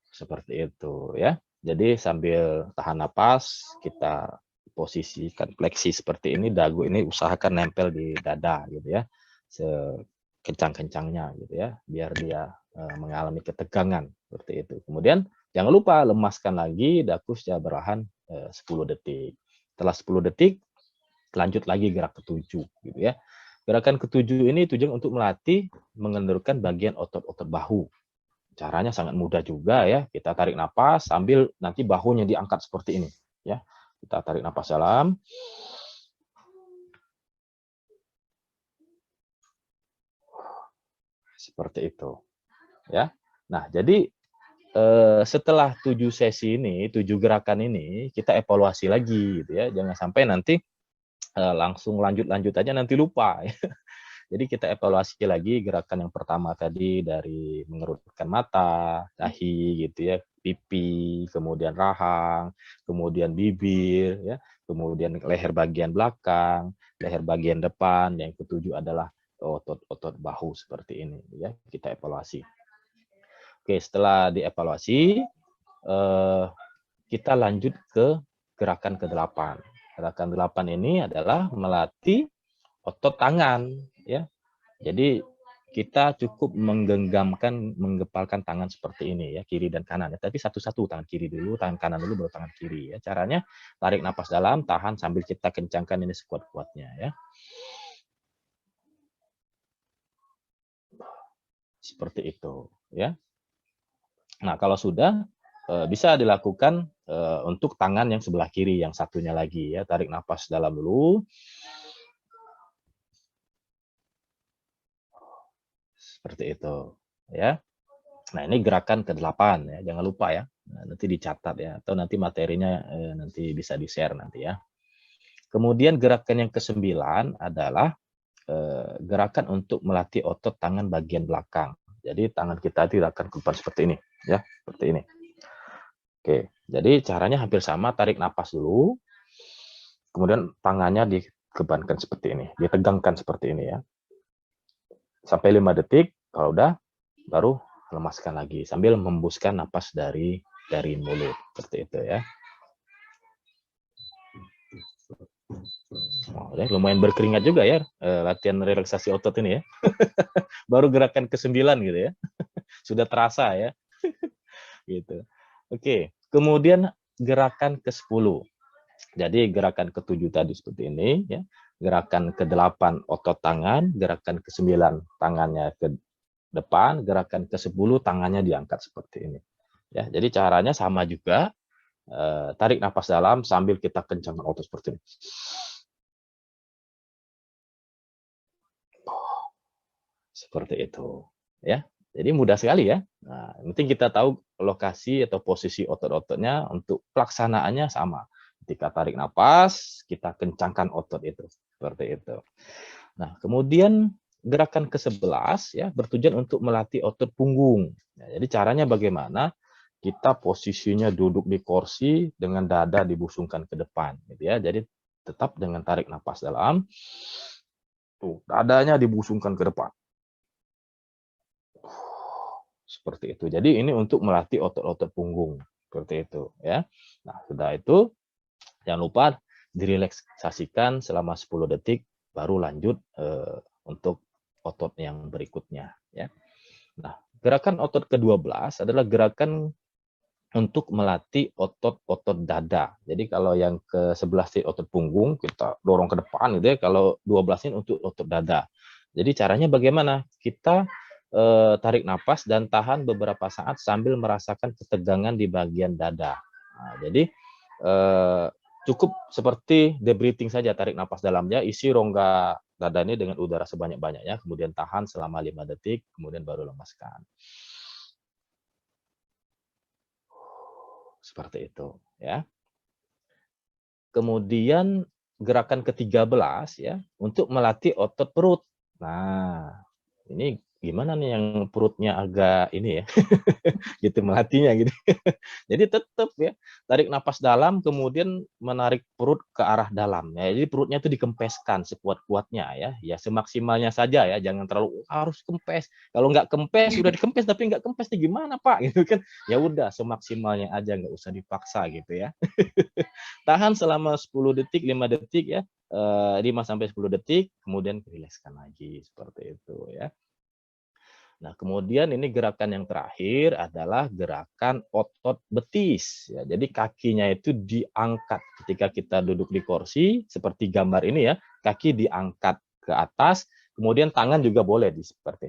Seperti itu ya. Jadi sambil tahan napas, kita posisikan fleksi seperti ini, dagu ini usahakan nempel di dada gitu ya. Sekencang-kencangnya gitu ya, biar dia mengalami ketegangan seperti itu. Kemudian jangan lupa lemaskan lagi dagu secara berlahan 10 detik. Setelah 10 detik lanjut lagi gerak ketujuh gitu ya. Gerakan ketujuh ini tujuan untuk melatih mengendurkan bagian otot-otot bahu. Caranya sangat mudah juga ya. Kita tarik napas sambil nanti bahunya diangkat seperti ini ya. Kita tarik napas dalam. Seperti itu. Ya. Nah, jadi setelah 7 sesi ini, 7 gerakan ini, kita evaluasi lagi gitu ya. Jangan sampai nanti langsung lanjut-lanjut aja nanti lupa ya. Jadi kita evaluasi lagi gerakan yang pertama tadi dari mengerutkan mata, dahi gitu ya, pipi, kemudian rahang, kemudian bibir ya, kemudian leher bagian belakang, leher bagian depan, yang ketujuh adalah otot-otot bahu seperti ini ya, kita evaluasi. Oke, setelah dievaluasi kita lanjut ke gerakan ke-8. Gerakan 8 ini adalah melatih otot tangan ya. Jadi kita cukup menggenggamkan, menggepalkan tangan seperti ini ya, kiri dan kanan. Tapi satu-satu, tangan kiri dulu, tangan kanan dulu, baru tangan kiri ya. Caranya tarik napas dalam, tahan sambil kita kencangkan ini sekuat-kuatnya ya. Seperti itu ya. Nah, kalau sudah bisa dilakukan untuk tangan yang sebelah kiri, yang satunya lagi ya. Tarik napas dalam dulu. Seperti itu ya. Nah, ini gerakan ke-8 ya, jangan lupa ya. Nah, nanti dicatat ya, atau nanti materinya nanti bisa di-share nanti ya. Kemudian gerakan yang ke-9 adalah gerakan untuk melatih otot tangan bagian belakang. Jadi tangan kita tidak akan ke depan seperti ini ya, seperti ini. Oke, jadi caranya hampir sama, tarik napas dulu. Kemudian tangannya dikebankan seperti ini, ditegangkan seperti ini ya. Sampai 5 detik, kalau udah baru lemaskan lagi sambil membuskan napas dari mulut seperti itu ya. Oh, ya, lumayan berkeringat juga ya latihan relaksasi otot ini ya. Baru gerakan ke-9 gitu ya. Sudah terasa ya. Gitu. Oke, kemudian gerakan ke-10. Jadi gerakan ke-7 tadi seperti ini ya. Gerakan ke-8 otot tangan, gerakan ke-9 tangannya ke depan, gerakan ke-10 tangannya diangkat seperti ini. Ya, jadi caranya sama juga. Tarik napas dalam sambil kita kencangkan otot seperti ini. Seperti itu. Ya, jadi mudah sekali ya. Nah, yang penting kita tahu lokasi atau posisi otot-ototnya, untuk pelaksanaannya sama. Ketika tarik napas, kita kencangkan otot itu. Seperti itu. Nah, kemudian gerakan ke-11 ya, bertujuan untuk melatih otot punggung. Nah, jadi caranya bagaimana? Kita posisinya duduk di kursi dengan dada dibusungkan ke depan gitu ya. Jadi tetap dengan tarik napas dalam. Tuh, dadanya dibusungkan ke depan. Seperti itu. Jadi ini untuk melatih otot-otot punggung. Seperti itu ya. Nah, sudah itu jangan lupa direlaksasikan selama 10 detik, baru lanjut untuk otot yang berikutnya ya. Nah, gerakan otot ke-12 adalah gerakan untuk melatih otot-otot dada. Jadi kalau yang ke-11 ini otot punggung, kita dorong ke depan gitu ya. Kalau 12 ini untuk otot dada. Jadi caranya bagaimana? Kita tarik napas dan tahan beberapa saat sambil merasakan ketegangan di bagian dada. Nah, jadi cukup seperti deep breathing saja, tarik napas dalamnya, isi rongga dada ini dengan udara sebanyak-banyaknya, kemudian tahan selama 5 detik, kemudian baru lepaskan. Seperti itu, ya. Kemudian gerakan ke-13 ya, untuk melatih otot perut. Nah, ini gimana nih yang perutnya agak ini ya, gitu melatihnya gitu. Jadi tetap ya, tarik napas dalam kemudian menarik perut ke arah dalam. Ya, jadi perutnya itu dikempeskan sekuat-kuatnya ya. Ya semaksimalnya saja ya, jangan terlalu harus kempes. Kalau nggak kempes sudah dikempes tapi nggak kempes nih gimana Pak gitu kan. Ya udah semaksimalnya aja nggak usah dipaksa gitu ya. Tahan selama 10 detik, 5 detik ya. 5 sampai 10 detik kemudian rilekskan lagi seperti itu ya. Nah, kemudian ini gerakan yang terakhir adalah gerakan otot betis. Ya, jadi kakinya itu diangkat ketika kita duduk di kursi, seperti gambar ini ya, kaki diangkat ke atas, kemudian tangan juga boleh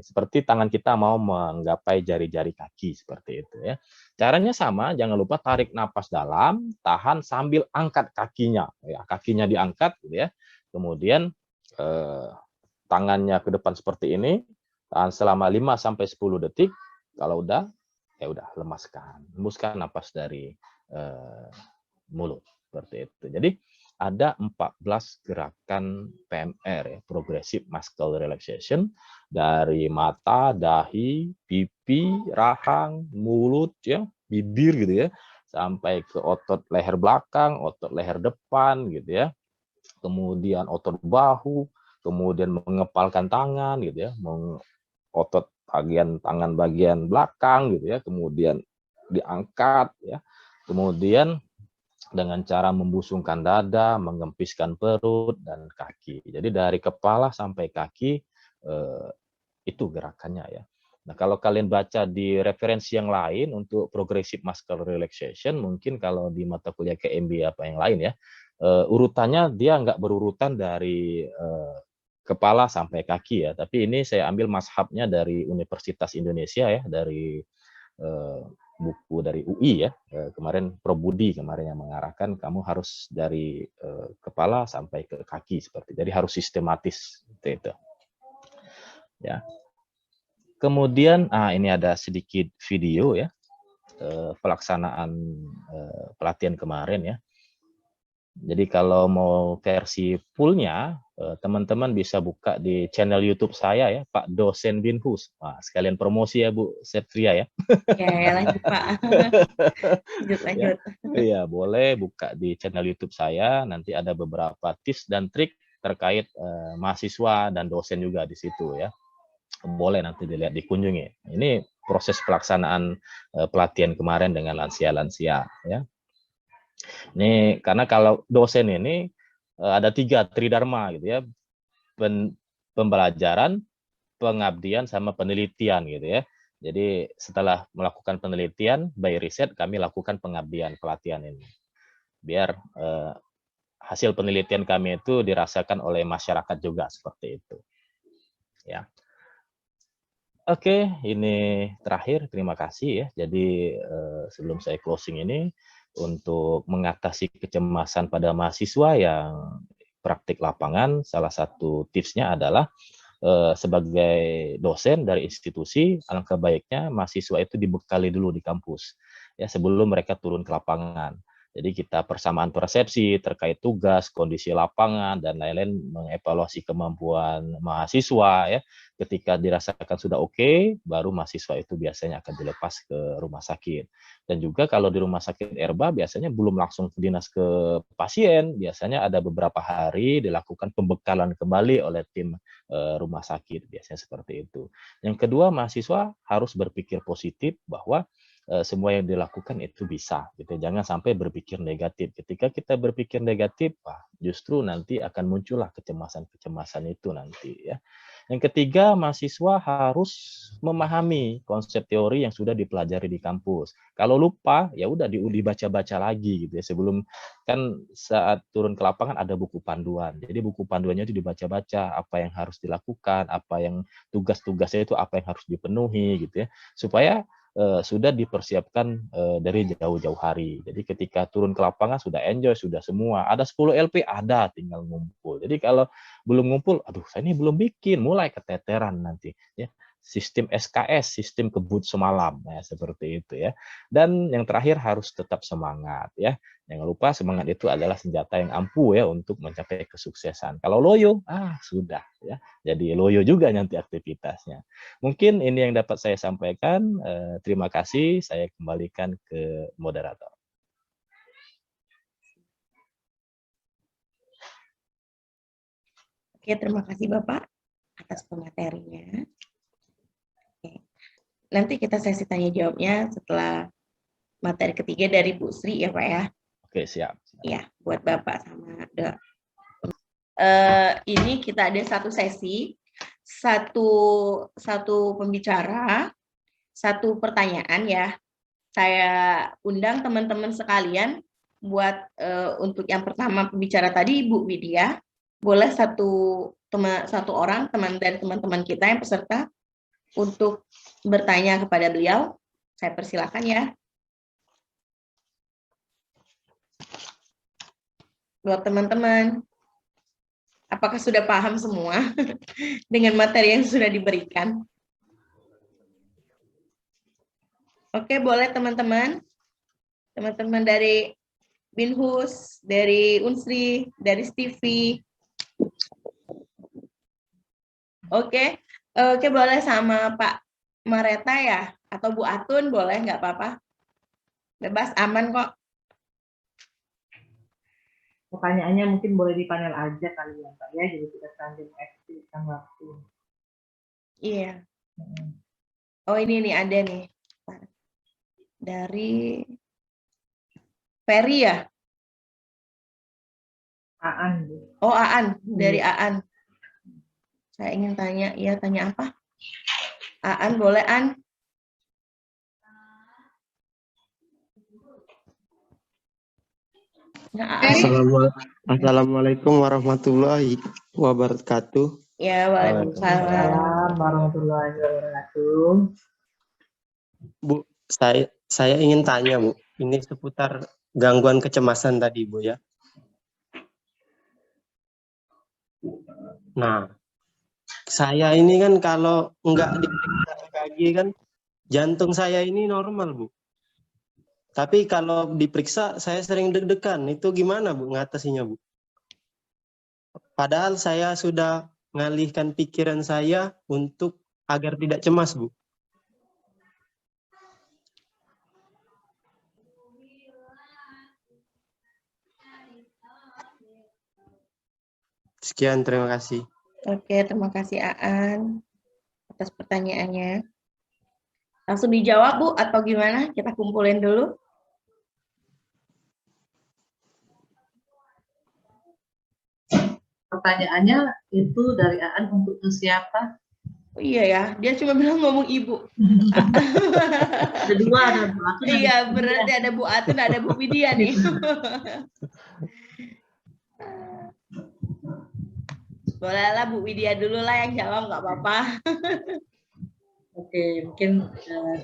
seperti tangan kita mau menggapai jari-jari kaki seperti itu ya. Caranya sama, jangan lupa tarik napas dalam, tahan sambil angkat kakinya. Ya, kakinya diangkat, gitu ya. Kemudian tangannya ke depan seperti ini, tahan selama 5 sampai 10 detik. Kalau udah, ya udah lemaskan. Hembuskan napas dari mulut seperti itu. Jadi ada 14 gerakan PMR ya, Progressive Muscle Relaxation dari mata, dahi, pipi, rahang, mulut ya, bibir gitu ya, sampai ke otot leher belakang, otot leher depan gitu ya. Kemudian otot bahu, kemudian mengepalkan tangan gitu ya, otot bagian tangan bagian belakang gitu ya, kemudian diangkat ya. Kemudian dengan cara membusungkan dada, mengempiskan perut dan kaki. Jadi dari kepala sampai kaki itu gerakannya ya. Nah, kalau kalian baca di referensi yang lain untuk progressive muscle relaxation, mungkin kalau di mata kuliah KMB apa yang lain ya, urutannya dia nggak berurutan dari kepala sampai kaki ya. Tapi ini saya ambil mazhabnya dari Universitas Indonesia ya, dari buku dari UI ya. Kemarin Prof Budi kemarin yang mengarahkan kamu harus dari kepala sampai ke kaki seperti. Jadi harus sistematis seperti itu. Ya. Kemudian ini ada sedikit video ya pelaksanaan pelatihan kemarin ya. Jadi kalau mau versi fullnya, teman-teman bisa buka di channel YouTube saya ya, Pak Dosen Binhus. Wah, sekalian promosi ya Bu Septria ya. Ya, lanjut Pak. Lanjut. Iya, boleh buka di channel YouTube saya. Nanti ada beberapa tips dan trik terkait mahasiswa dan dosen juga di situ ya. Boleh nanti dilihat, dikunjungi. Ini proses pelaksanaan pelatihan kemarin dengan lansia-lansia ya. Ini karena kalau dosen ini ada 3 tridharma gitu ya. Pembelajaran, pengabdian sama penelitian gitu ya. Jadi setelah melakukan penelitian by riset kami lakukan pengabdian pelatihan ini. Biar hasil penelitian kami itu dirasakan oleh masyarakat juga seperti itu. Ya. Oke, ini terakhir. Terima kasih ya. Jadi sebelum saya closing ini, untuk mengatasi kecemasan pada mahasiswa yang praktik lapangan, salah satu tipsnya adalah sebagai dosen dari institusi, alangkah baiknya mahasiswa itu dibekali dulu di kampus ya sebelum mereka turun ke lapangan. Jadi kita persamaan persepsi terkait tugas, kondisi lapangan dan lain-lain, mengevaluasi kemampuan mahasiswa ya. Ketika dirasakan sudah oke, baru mahasiswa itu biasanya akan dilepas ke rumah sakit. Dan juga kalau di rumah sakit Erba biasanya belum langsung dinas ke pasien, biasanya ada beberapa hari dilakukan pembekalan kembali oleh tim rumah sakit, biasanya seperti itu. Yang kedua, mahasiswa harus berpikir positif bahwa semua yang dilakukan itu bisa gitu. Jangan sampai berpikir negatif. Ketika kita berpikir negatif, justru nanti akan muncullah kecemasan-kecemasan itu nanti ya. Yang ketiga, mahasiswa harus memahami konsep teori yang sudah dipelajari di kampus. Kalau lupa, ya udah dibaca-baca lagi gitu ya. Sebelum kan saat turun ke lapangan ada buku panduan. Jadi buku panduannya itu dibaca-baca apa yang harus dilakukan, apa yang tugas-tugasnya itu apa yang harus dipenuhi gitu ya. Supaya sudah dipersiapkan dari jauh-jauh hari. Jadi ketika turun ke lapangan sudah enjoy, sudah semua. Ada 10 LP, ada, tinggal ngumpul. Jadi kalau belum ngumpul, aduh saya ini belum bikin, mulai keteteran nanti. Ya. Sistem SKS, sistem kebut semalam, ya, seperti itu ya. Dan yang terakhir harus tetap semangat ya. Jangan lupa semangat itu adalah senjata yang ampuh ya untuk mencapai kesuksesan. Kalau loyo, sudah ya. Jadi loyo juga nanti aktivitasnya. Mungkin ini yang dapat saya sampaikan. Terima kasih. Saya kembalikan ke moderator. Oke, terima kasih Bapak atas pematerinya. Nanti kita sesi tanya jawabnya setelah materi ketiga dari Bu Sri ya Pak ya. Oke, siap. Iya, buat Bapak sama Dok. Ini kita ada satu sesi, satu pembicara, satu pertanyaan ya. Saya undang teman-teman sekalian buat untuk yang pertama pembicara tadi Ibu Widya, boleh satu orang teman dari teman-teman kita yang peserta untuk bertanya kepada beliau. Saya persilakan ya. Buat teman-teman, apakah sudah paham semua dengan materi yang sudah diberikan? Oke, boleh teman-teman. Teman-teman dari Binhus, dari Unsri, dari Stivi. Oke, boleh sama Pak Mareta ya, atau Bu Atun boleh, nggak apa-apa. Bebas, aman kok. Pertanyaannya mungkin boleh di panel aja kali ya Pak ya, jadi kita sambil aktifkan waktu. Iya. Oh ini nih ada nih. Dari Ferry ya? Aan. Bu. Oh Aan, dari Aan. Saya ingin tanya, iya tanya apa? Aan, boleh An? Nah, Assalamualaikum warahmatullahi wabarakatuh. Ya, waalaikumsalam warahmatullahi wabarakatuh. Bu, saya ingin tanya Bu, ini seputar gangguan kecemasan tadi Bu ya. Nah, saya ini kan kalau nggak diperiksa EKG kan jantung saya ini normal Bu. Tapi kalau diperiksa saya sering deg-degan. Itu gimana Bu ngatasinya Bu? Padahal saya sudah mengalihkan pikiran saya untuk agar tidak cemas Bu. Sekian, terima kasih. Oke, terima kasih Aan atas pertanyaannya. Langsung dijawab Bu atau gimana? Kita kumpulin dulu. Pertanyaannya itu dari Aan untuk siapa? Oh, iya ya, dia cuma bilang ngomong ibu. Ada dua, ada Bu Atun. Iya, berarti ada Bu Atun, ada Bu Widya nih. Bolehlah Bu Widya dulu lah yang jawab, nggak apa-apa. Oke, mungkin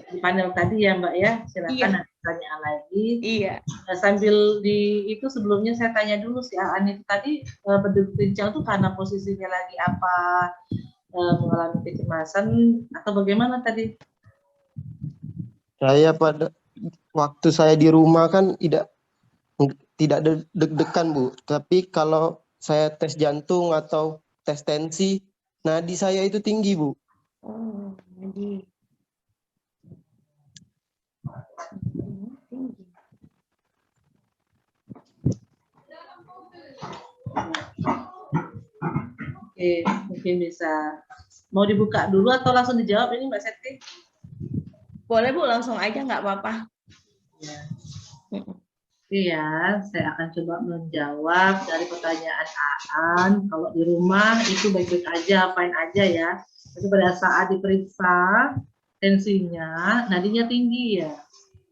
di panel tadi ya Mbak ya, silakan ada pertanyaan lagi. Iya. Sambil itu sebelumnya saya tanya dulu si Aan itu tadi berbincang tuh karena posisinya lagi apa, mengalami kecemasan atau bagaimana tadi? Saya pada waktu saya di rumah kan tidak deg-degan Bu, tapi kalau saya tes jantung atau tes tensi, nadi saya itu tinggi Bu. Oh, nadi. Oke, mungkin bisa mau dibuka dulu atau langsung dijawab ini Mbak Seti? Boleh Bu, langsung aja nggak apa-apa. Ya. Iya, saya akan coba menjawab dari pertanyaan Aan. Kalau di rumah itu baik-baik aja, fine aja ya. Tapi pada saat diperiksa tensinya, nadinya tinggi ya.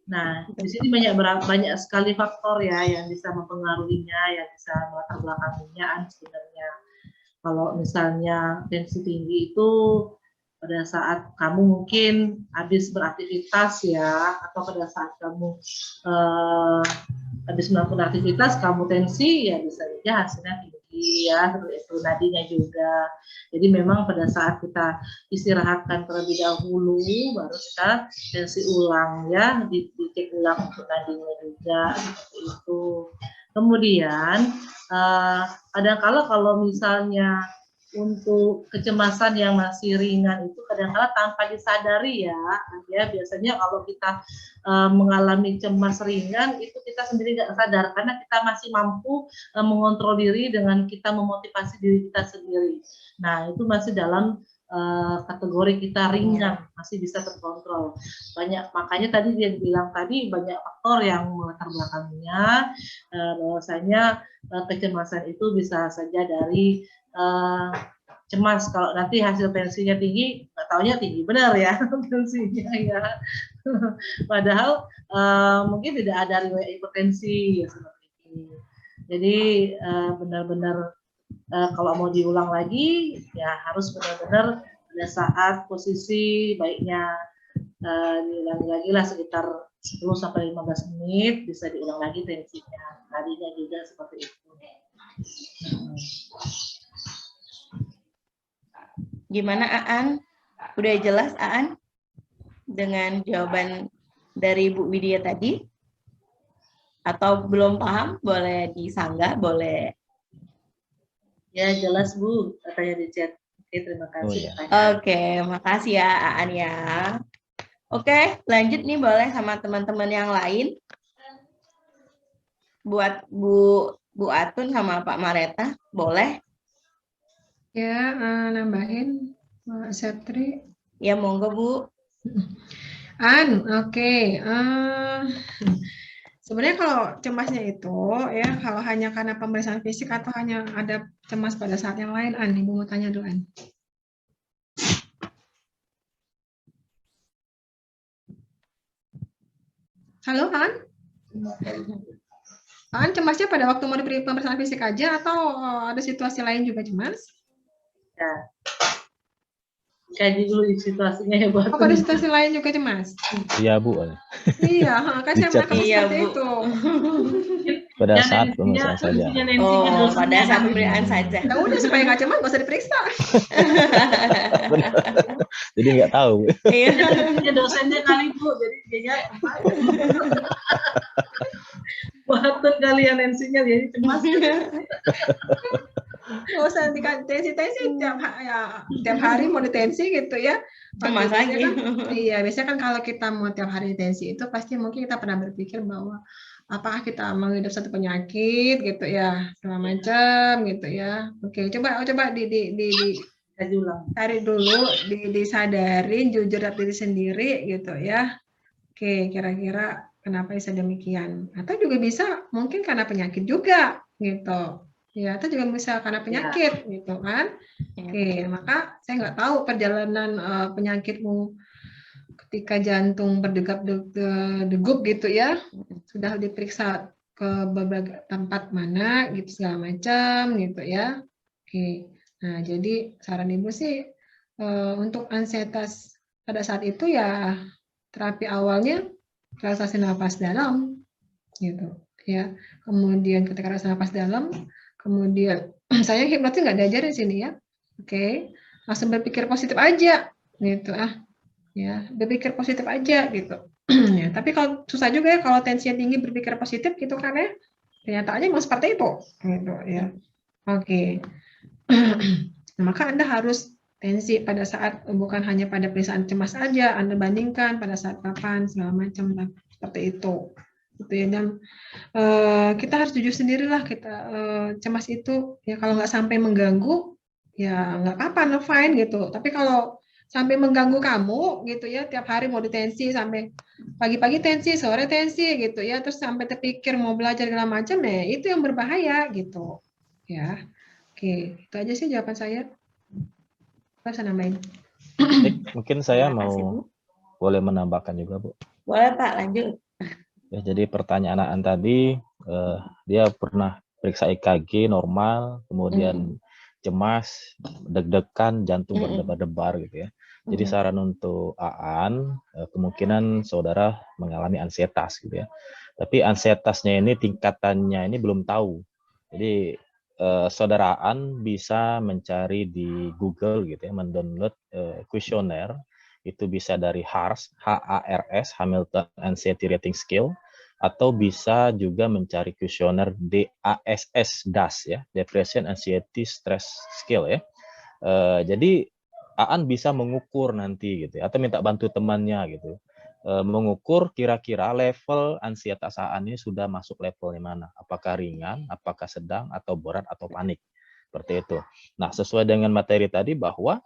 Nah, di sini banyak sekali faktor ya yang bisa mempengaruhinya, yang bisa melatar belakanginya sebenarnya. Kalau misalnya tensi tinggi itu pada saat kamu mungkin habis beraktivitas ya, atau pada saat kamu habis melakukan aktivitas, kamu tensi, ya bisa saja hasilnya tinggi ya, seperti itu nadinya juga. Jadi memang pada saat kita istirahatkan terlebih dahulu, baru kita tensi ulang ya, dicek ulang untuk nadinya juga, seperti itu. Kemudian kadang-kala kalau misalnya untuk kecemasan yang masih ringan itu kadang-kala tanpa disadari ya biasanya kalau kita mengalami cemas ringan itu kita sendiri nggak sadar karena kita masih mampu mengontrol diri dengan kita memotivasi diri kita sendiri. Nah itu masih dalam kategori kita ringan, masih bisa terkontrol. Makanya tadi dia bilang tadi banyak faktor yang melatar belakangnya, bahwasanya kecemasan itu bisa saja dari cemas. Kalau nanti hasil tensinya tinggi, nggak taunya tinggi benar ya tensinya ya. Padahal mungkin tidak ada riwayat hipertensi ya, seperti ini. Jadi benar-benar kalau mau diulang lagi ya harus benar-benar pada saat posisi baiknya diulangi lagi lah sekitar 10-15 menit, bisa diulang lagi tensinya. Tadinya juga seperti itu. Gimana Aan? Udah jelas Aan dengan jawaban dari Bu Widya tadi? Atau belum paham? Boleh disanggah, boleh. Ya jelas Bu, katanya di chat. Oke, terima kasih. Oke, makasih ya Aan ya. Oke, lanjut nih boleh sama teman-teman yang lain. Buat Bu Atun sama Pak Mareta, boleh? Ya, nambahin Mbak Setri. Ya, monggo Bu. Oke. Sebenarnya kalau cemasnya itu ya kalau hanya karena pemeriksaan fisik atau hanya ada cemas pada saat yang lain, Ibu mau tanya dulu, Halo, cemasnya pada waktu mau diberi pemeriksaan fisik aja atau ada situasi lain juga cemas? Ya. Kaji dulu situasinya ya Bu. Oh, pada situasi lain juga cemas? Iya Bu. Iya, kan saya merasa seperti itu. Pada saat pemeriksaan saja. Oh, pada saat pemeriksaan saja. Nah, udah supaya nggak cemas, nggak usah diperiksa. Jadi nggak tahu. Iya. Dosennya kali Bu, jadi dia buatun kalian tensinya jadi cemas. Oh, saya tensi tiap hari mau ditensi gitu ya. Cemas lagi. Kan, iya, biasanya kan kalau kita mau tiap hari tensi itu pasti mungkin kita pernah berpikir bahwa apakah kita mengidap satu penyakit gitu ya, segala macam gitu ya. Oke, coba cari dulu, disadarin, jujur diri sendiri gitu ya. Oke, kira-kira kenapa bisa demikian? Atau juga bisa mungkin karena penyakit juga gitu. Ya, itu juga bisa karena penyakit gitu kan. Oke, maka saya nggak tahu perjalanan penyakitmu ketika jantung berdegup gitu ya. Sudah diperiksa ke berbagai tempat mana gitu segala macam gitu ya. Oke. Nah, jadi saran Ibu sih untuk ansietas pada saat itu ya terapi awalnya relaksasi nafas dalam gitu ya. Kemudian ketika relaksasi nafas dalam, kemudian saya hipnotis nggak diajarin sini ya. Oke. Langsung berpikir positif aja gitu ya, berpikir positif aja gitu. Ya, tapi kalau susah juga ya kalau tensinya tinggi berpikir positif gitu kan ya. Kenyataannya memang seperti itu gitu ya. Oke. Nah, maka Anda harus tensi pada saat bukan hanya pada periksa cemas aja, Anda bandingkan pada saat kapan segala macam seperti itu. Gitu ya. Dan kita harus jujur sendirilah kita cemas itu ya kalau nggak sampai mengganggu ya nggak apa-apa, fine gitu. Tapi kalau sampai mengganggu kamu gitu ya, tiap hari mau ditensi sampai pagi-pagi tensi, sore tensi gitu ya, terus sampai terpikir mau belajar segala macam ya itu yang berbahaya gitu ya. Oke, itu aja sih jawaban saya. Bisa nambahin. Mungkin saya mau boleh menambahkan juga Bu. Boleh Pak, lanjut. Ya, jadi pertanyaan Aan tadi dia pernah periksa EKG normal, kemudian cemas, deg-degan, jantung berdebar-debar gitu ya. Jadi saran untuk Aan, kemungkinan saudara mengalami ansietas gitu ya. Tapi ansietasnya ini tingkatannya ini belum tahu. Jadi saudara Aan bisa mencari di Google gitu ya, mendownload kuesioner. Itu bisa dari HARS, HARS, Hamilton Anxiety Rating Scale, atau bisa juga mencari kuesioner DASS ya, Depression Anxiety Stress Scale ya. Jadi Aan bisa mengukur nanti gitu ya, atau minta bantu temannya gitu. Mengukur kira-kira level ansietas Aan ini sudah masuk levelnya mana. Apakah ringan, apakah sedang, atau berat, atau panik. Seperti itu. Nah, sesuai dengan materi tadi bahwa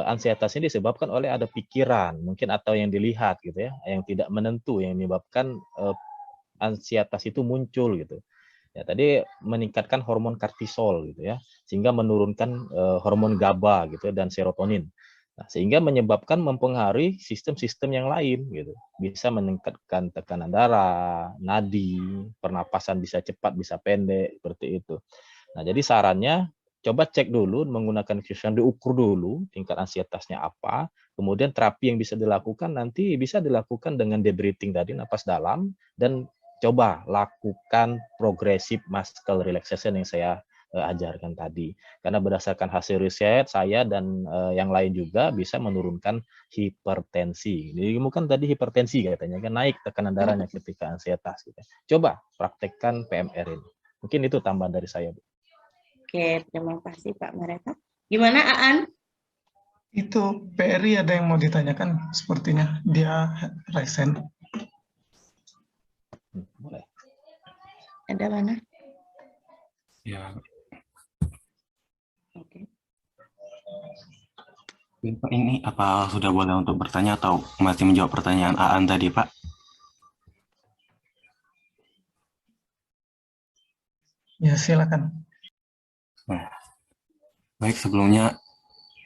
ansietas ini disebabkan oleh ada pikiran, mungkin atau yang dilihat gitu ya, yang tidak menentu, yang menyebabkan ansietas itu muncul gitu. Ya, tadi meningkatkan hormon kortisol gitu ya, sehingga menurunkan hormon GABA gitu ya, dan serotonin. Nah, sehingga menyebabkan mempengaruhi sistem-sistem yang lain gitu. Bisa meningkatkan tekanan darah, nadi, pernapasan bisa cepat, bisa pendek, seperti itu. Nah, jadi sarannya coba cek dulu menggunakan kuesioner, diukur dulu tingkat ansietasnya apa, kemudian terapi yang bisa dilakukan nanti bisa dilakukan dengan deep breathing tadi, napas dalam, dan coba lakukan progressive muscle relaxation yang saya ajarkan tadi. Karena berdasarkan hasil riset saya dan yang lain juga bisa menurunkan hipertensi. Jadi mungkin tadi hipertensi katanya kan naik tekanan darahnya ketika ansietas gitu. Coba praktekkan PMR ini. Mungkin itu tambahan dari saya, Bu. Oke, terima kasih Pak Mareta. Gimana Aan? Itu Peri ada yang mau ditanyakan, sepertinya dia resen. Boleh. Ada mana? Ya. Oke. Pak, ini apa sudah boleh untuk bertanya atau masih menjawab pertanyaan Aan tadi, Pak? Ya, silakan. Nah, baik, sebelumnya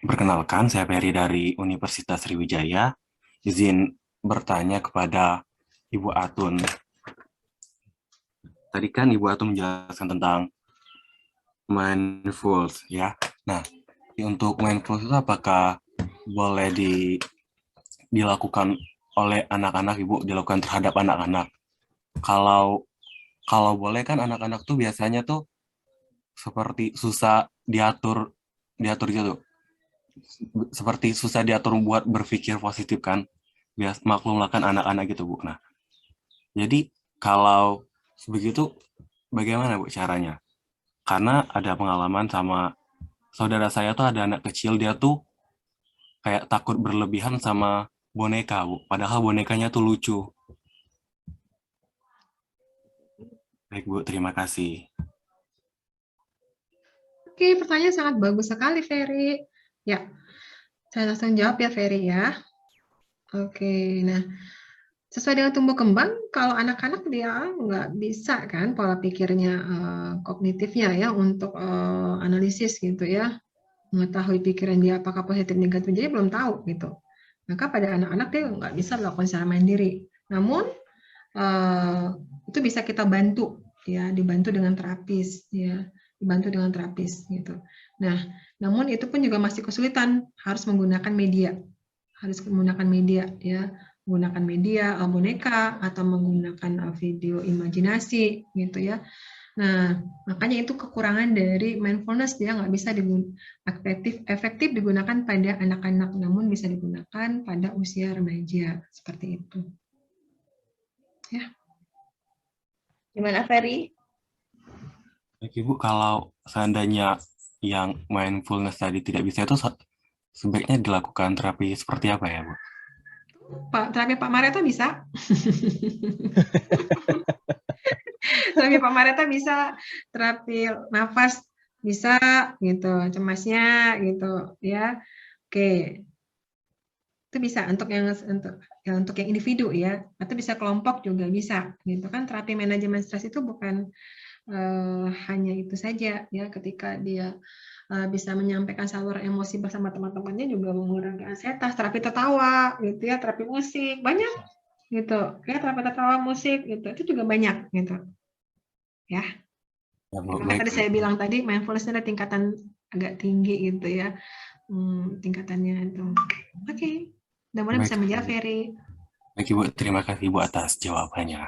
perkenalkan saya Peri dari Universitas Sriwijaya. Izin bertanya kepada Ibu Atun. Tadi kan Ibu Atun menjelaskan tentang mindfulness ya. Nah, untuk mindfulness itu apakah boleh dilakukan oleh anak-anak, Ibu, dilakukan terhadap anak-anak? Kalau boleh kan anak-anak tuh biasanya tuh seperti susah diatur gitu. Seperti susah diatur buat berpikir positif kan. Maklumlah kan anak-anak gitu, Bu. Nah, jadi kalau begitu bagaimana, Bu, caranya? Karena ada pengalaman sama saudara saya tuh ada anak kecil, dia tuh kayak takut berlebihan sama boneka, Bu. Padahal bonekanya tuh lucu. Baik, Bu, terima kasih. Oke, pertanyaan sangat bagus sekali, Ferry. Ya, saya langsung jawab ya, Ferry ya. Oke, nah sesuai dengan tumbuh kembang, kalau anak-anak dia nggak bisa kan pola pikirnya kognitifnya ya untuk analisis gitu ya, mengetahui pikiran dia apakah positif negatif, jadi belum tahu gitu. Maka pada anak-anak dia nggak bisa melakukan secara mandiri. Namun itu bisa kita bantu ya, dibantu dengan terapis ya, dibantu dengan terapis gitu. Nah, namun itu pun juga masih kesulitan, harus menggunakan media ya, menggunakan media boneka atau menggunakan video imajinasi gitu ya. Nah, makanya itu kekurangan dari mindfulness, dia nggak bisa efektif digunakan pada anak-anak, namun bisa digunakan pada usia remaja seperti itu. Ya. Gimana Ferry? Ibu, kalau seandainya yang mindfulness tadi tidak bisa, itu sebaiknya dilakukan terapi seperti apa ya, Bu? Terapi Pak Mareta bisa. Terapi Pak Mareta bisa, terapi nafas bisa gitu, cemasnya gitu ya. Oke. Itu bisa untuk yang individu ya, atau bisa kelompok juga bisa gitu kan. Terapi manajemen stres itu bukan hanya itu saja ya, ketika dia bisa menyampaikan salur emosi bersama teman-temannya juga mengurangi ansietas, terapi tertawa gitu ya, terapi musik banyak gitu ya, terapi tertawa musik gitu itu juga banyak gitu ya. Maka tadi saya bilang tadi mindfulness ada tingkatan agak tinggi gitu ya, tingkatannya itu. Oke, mudah-mudahan bisa menjawab, Ferry. Baik Ibu, terima kasih Ibu atas jawabannya.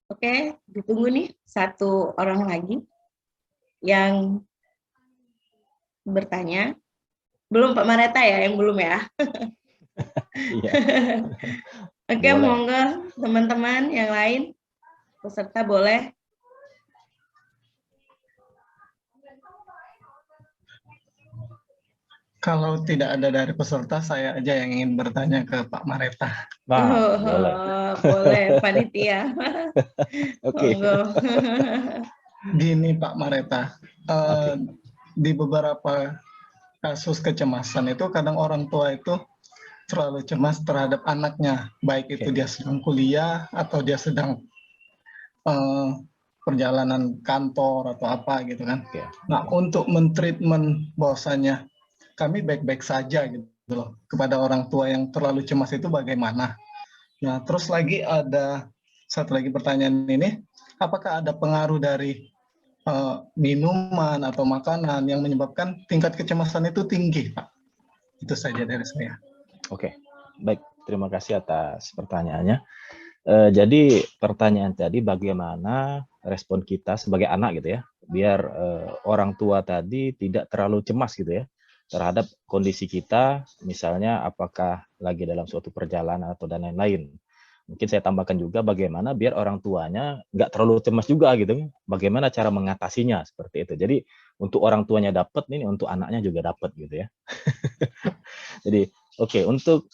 Oke, ditunggu nih satu orang lagi yang bertanya. Belum Pak Mareta ya, yang belum ya? Iya. Oke, monggo teman-teman yang lain, peserta boleh. Kalau tidak ada dari peserta, saya aja yang ingin bertanya ke Pak Mareta. Boleh. Boleh, panitia. Oke. Gini Pak Mareta, di beberapa kasus kecemasan itu kadang orang tua itu terlalu cemas terhadap anaknya, baik itu dia sedang kuliah atau dia sedang perjalanan kantor atau apa gitu kan. Nah, untuk mentreatment bahwasanya kami baik-baik saja gitu loh kepada orang tua yang terlalu cemas itu bagaimana? Nah, terus lagi ada satu lagi pertanyaan ini, apakah ada pengaruh dari minuman atau makanan yang menyebabkan tingkat kecemasan itu tinggi, Pak? Itu saja dari saya. Oke, baik. Terima kasih atas pertanyaannya. Jadi pertanyaan tadi bagaimana respon kita sebagai anak gitu ya, biar orang tua tadi tidak terlalu cemas gitu ya terhadap kondisi kita, misalnya apakah lagi dalam suatu perjalanan atau dan lain-lain. Mungkin saya tambahkan juga bagaimana biar orang tuanya nggak terlalu cemas juga gitu, bagaimana cara mengatasinya seperti itu. Jadi untuk orang tuanya dapat, ini untuk anaknya juga dapat gitu ya. Jadi oke, untuk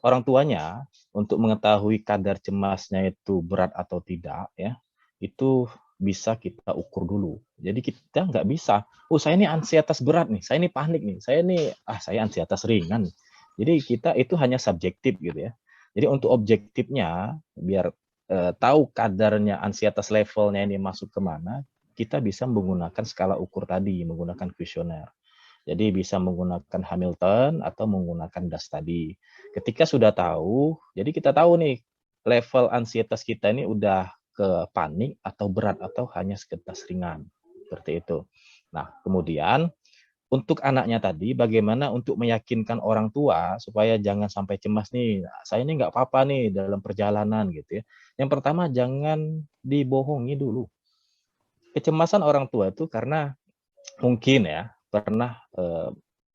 orang tuanya untuk mengetahui kadar cemasnya itu berat atau tidak ya, itu bisa kita ukur dulu. Jadi kita nggak bisa, oh saya ini ansietas berat nih, saya ini panik nih, saya ini saya ansietas ringan. Jadi kita itu hanya subjektif gitu ya. Jadi untuk objektifnya biar tahu kadarnya ansietas levelnya ini masuk kemana, kita bisa menggunakan skala ukur tadi, menggunakan kuesioner. Jadi bisa menggunakan Hamilton atau menggunakan DAS tadi. Ketika sudah tahu, jadi kita tahu nih level ansietas kita ini udah ke panik atau berat atau hanya sekedar ringan. Seperti itu. Nah, kemudian untuk anaknya tadi, bagaimana untuk meyakinkan orang tua supaya jangan sampai cemas nih, saya ini nggak apa-apa nih dalam perjalanan gitu ya. Yang pertama, jangan dibohongi dulu. Kecemasan orang tua itu karena mungkin ya, pernah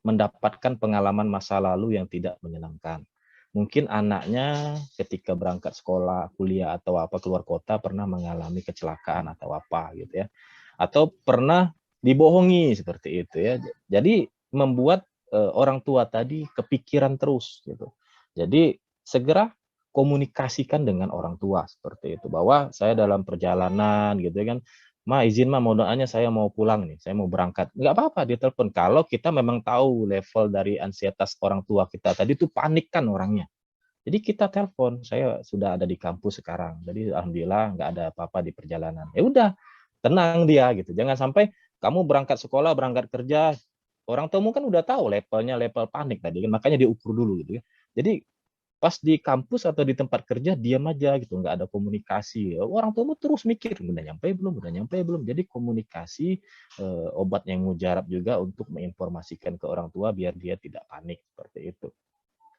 mendapatkan pengalaman masa lalu yang tidak menyenangkan. Mungkin anaknya ketika berangkat sekolah, kuliah, atau apa keluar kota pernah mengalami kecelakaan atau apa gitu ya. Atau pernah dibohongi seperti itu ya. Jadi membuat orang tua tadi kepikiran terus gitu. Jadi segera komunikasikan dengan orang tua seperti itu, bahwa saya dalam perjalanan gitu kan, Ma izin Ma, mau doanya saya mau pulang nih, saya mau berangkat. Nggak apa-apa dia telepon. Kalau kita memang tahu level dari ansietas orang tua kita tadi itu panik kan orangnya. Jadi kita telepon, saya sudah ada di kampus sekarang. Jadi alhamdulillah nggak ada apa-apa di perjalanan. Ya udah, tenang dia gitu. Jangan sampai kamu berangkat sekolah, berangkat kerja, orang tuamu kan udah tahu levelnya level panik tadi, makanya diukur dulu gitu ya. Jadi pas di kampus atau di tempat kerja diam aja gitu, nggak ada komunikasi. Orang tuamu terus mikir, udah nyampe belum. Jadi komunikasi obat yang mujarab juga untuk menginformasikan ke orang tua biar dia tidak panik seperti itu.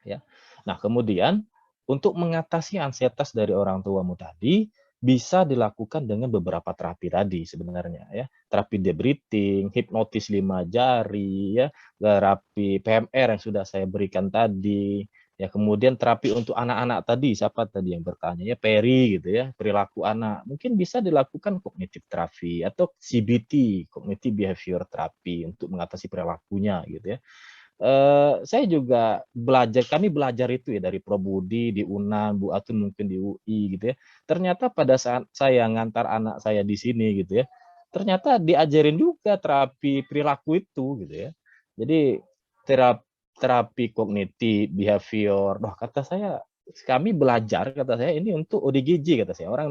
Ya. Nah, kemudian untuk mengatasi ansietas dari orang tuamu tadi bisa dilakukan dengan beberapa terapi tadi sebenarnya ya. Terapi debriefing, hipnotis 5 jari ya, terapi PMR yang sudah saya berikan tadi. Ya, kemudian terapi untuk anak-anak tadi, siapa tadi yang bertanya ya, Perry gitu ya, perilaku anak. Mungkin bisa dilakukan cognitive therapy atau CBT, cognitive behavior therapy untuk mengatasi perilakunya gitu ya. Saya juga kami belajar itu ya dari Prof. Budi di UNAN, Bu Atun mungkin di UI gitu ya. Ternyata pada saat saya ngantar anak saya di sini gitu ya, ternyata diajarin juga terapi perilaku itu gitu ya. Jadi terapi kognitif, behavior, kata saya, kami belajar kata saya ini untuk ODGJ kata saya, orang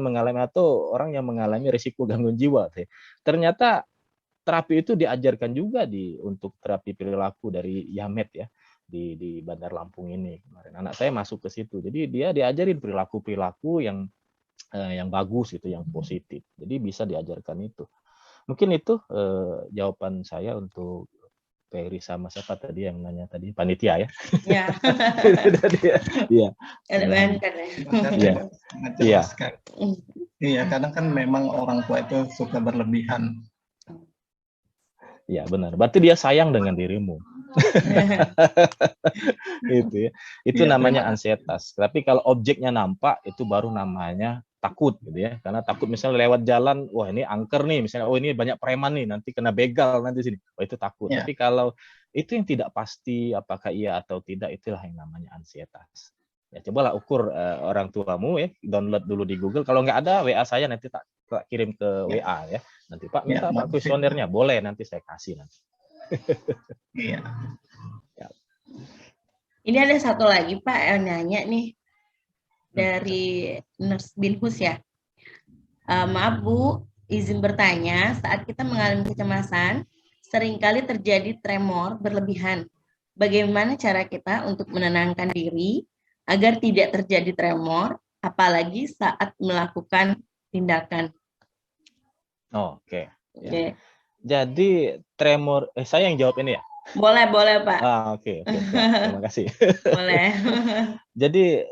yang mengalami risiko gangguan jiwa. Ternyata terapi itu diajarkan juga untuk terapi perilaku dari Yamed ya di Bandar Lampung ini kemarin. Anak saya masuk ke situ. Jadi dia diajarin perilaku yang bagus itu, yang positif. Jadi bisa diajarkan itu. Mungkin itu jawaban saya untuk Ferry sama siapa tadi yang nanya tadi, panitia ya. Ya. Iya. Ada banget ya. Iya. Iya. Iya, kadang kan memang orang tua itu suka berlebihan. Iya benar. Berarti dia sayang dengan dirimu. Itu ya. Itu Iya, namanya memang. ansietas. Tapi kalau objeknya nampak itu baru namanya takut gitu ya. Karena takut misalnya lewat jalan, wah ini angker nih, misalnya oh ini banyak preman nih, nanti kena begal nanti sini. Oh itu takut. Ya. Tapi kalau itu yang tidak pasti apakah iya atau tidak, itulah yang namanya ansietas. Ya cobalah ukur orang tuamu ya, download dulu di Google. Kalau nggak ada WA saya nanti tak kirim ke WA ya. Nanti Pak minta Pak kuesionernya, boleh nanti saya kasih nanti. Iya. Ya. Ini ada satu lagi Pak yang nanya nih dari Nurse Binhus ya. Maaf Bu, izin bertanya, saat kita mengalami kecemasan, seringkali terjadi tremor berlebihan. Bagaimana cara kita untuk menenangkan diri agar tidak terjadi tremor, apalagi saat melakukan tindakan? Oke. Oke. Jadi tremor, saya yang jawab ini ya? Boleh Pak. Oke. Terima kasih. Boleh. Jadi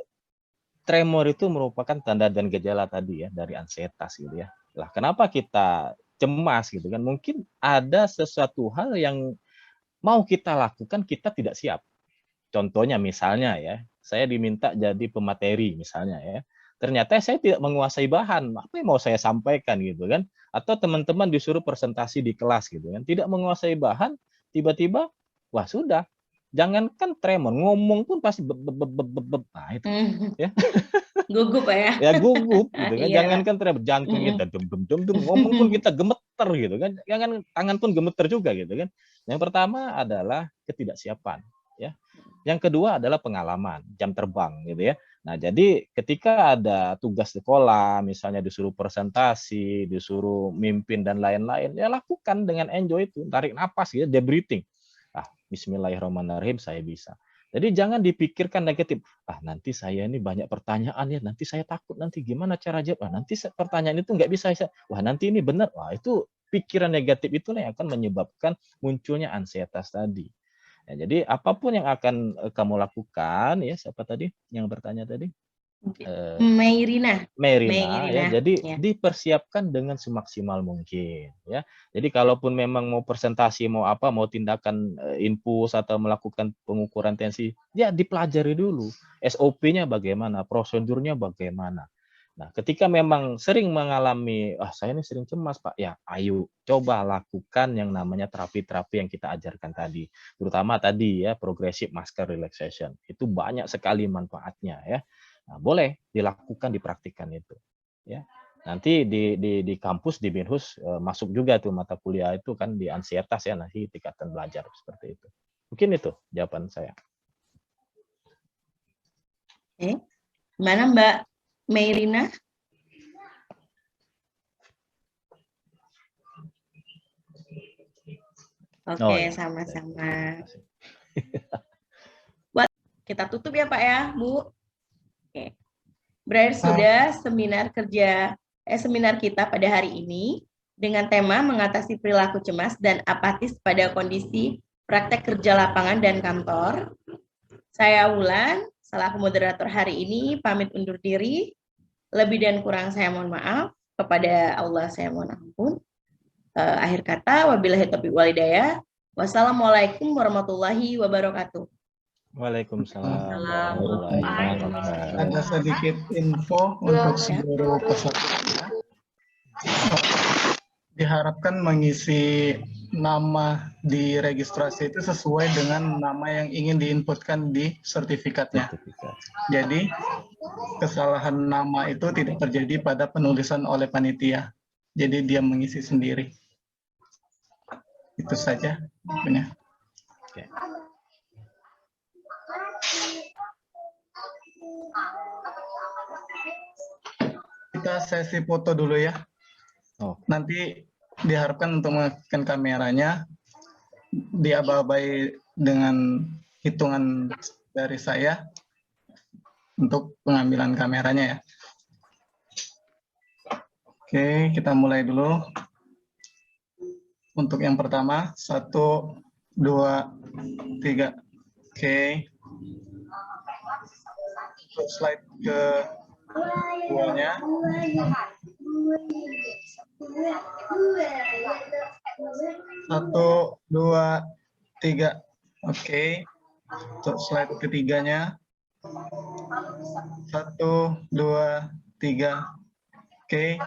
tremor itu merupakan tanda dan gejala tadi ya dari ansietas gitu ya. Lah kenapa kita cemas gitu kan? Mungkin ada sesuatu hal yang mau kita lakukan kita tidak siap. Contohnya misalnya ya, saya diminta jadi pemateri misalnya ya. Ternyata saya tidak menguasai bahan, apa yang mau saya sampaikan gitu kan? Atau teman-teman disuruh presentasi di kelas gitu kan, tidak menguasai bahan, tiba-tiba, wah sudah, jangankan tremor, ngomong pun pasti nah itu, ya. Gugup ya? Ya gugup gitu kan, Iya. jangankan tremor, jantung kita dem, ngomong pun kita gemeter gitu kan, jangan tangan pun gemeter juga gitu kan. Yang pertama adalah ketidaksiapan, ya. Yang kedua adalah pengalaman, jam terbang gitu ya. Nah, jadi ketika ada tugas sekolah, misalnya disuruh presentasi, disuruh mimpin dan lain-lain, ya lakukan dengan enjoy itu, tarik napas gitu, deep breathing. Bismillahirrahmanirrahim, saya bisa. Jadi jangan dipikirkan negatif. Nanti saya ini banyak pertanyaan ya, nanti saya takut nanti gimana cara jawab. Nanti pertanyaan itu nggak bisa saya. Nanti ini benar. Itu pikiran negatif itulah yang akan menyebabkan munculnya ansietas tadi. Ya, jadi apapun yang akan kamu lakukan ya, siapa tadi yang bertanya tadi? Merina ya. Jadi dipersiapkan dengan semaksimal mungkin ya. Jadi kalaupun memang mau presentasi, mau apa, mau tindakan infus atau melakukan pengukuran tensi, ya dipelajari dulu. SOP-nya bagaimana, prosedurnya bagaimana. Nah, ketika memang sering mengalami, saya ini sering cemas Pak, ya ayo coba lakukan yang namanya terapi-terapi yang kita ajarkan tadi. Terutama tadi ya, progressive muscle relaxation. Itu banyak sekali manfaatnya ya. Nah, boleh dilakukan, dipraktikkan itu. Ya. Nanti di kampus, di Binhus, masuk juga tuh mata kuliah itu kan di ansietas ya, nanti tingkatan belajar seperti itu. Mungkin itu jawaban saya. Oke. Gimana Mbak Merina? Oke, sama-sama. Buat kita tutup ya Pak ya, Bu. Oke. Berakhir sudah seminar kita pada hari ini dengan tema mengatasi perilaku cemas dan apatis pada kondisi praktek kerja lapangan dan kantor. Saya Wulan, selaku moderator hari ini, pamit undur diri. Lebih dan kurang saya mohon maaf. Kepada Allah saya mohon ampun. Akhir kata, wabillahi taufiq wal hidayah. Wassalamualaikum warahmatullahi wabarakatuh. Waalaikumsalam. Ada sedikit info untuk seluruh peserta. Diharapkan mengisi nama di registrasi itu sesuai dengan nama yang ingin diinputkan di sertifikatnya. Jadi kesalahan nama itu tidak terjadi pada penulisan oleh panitia. Jadi dia mengisi sendiri. Itu saja. Oke. Kita sesi foto dulu ya. Nanti diharapkan untuk mengaktifkan kameranya, diaba-abai dengan hitungan dari saya untuk pengambilan kameranya ya. Oke, kita mulai dulu. Untuk yang pertama, 1, 2, 3. Oke. Untuk slide ke duanya. 1, 2, 3. Oke. Untuk slide ketiganya. 1, 2, 3. Oke.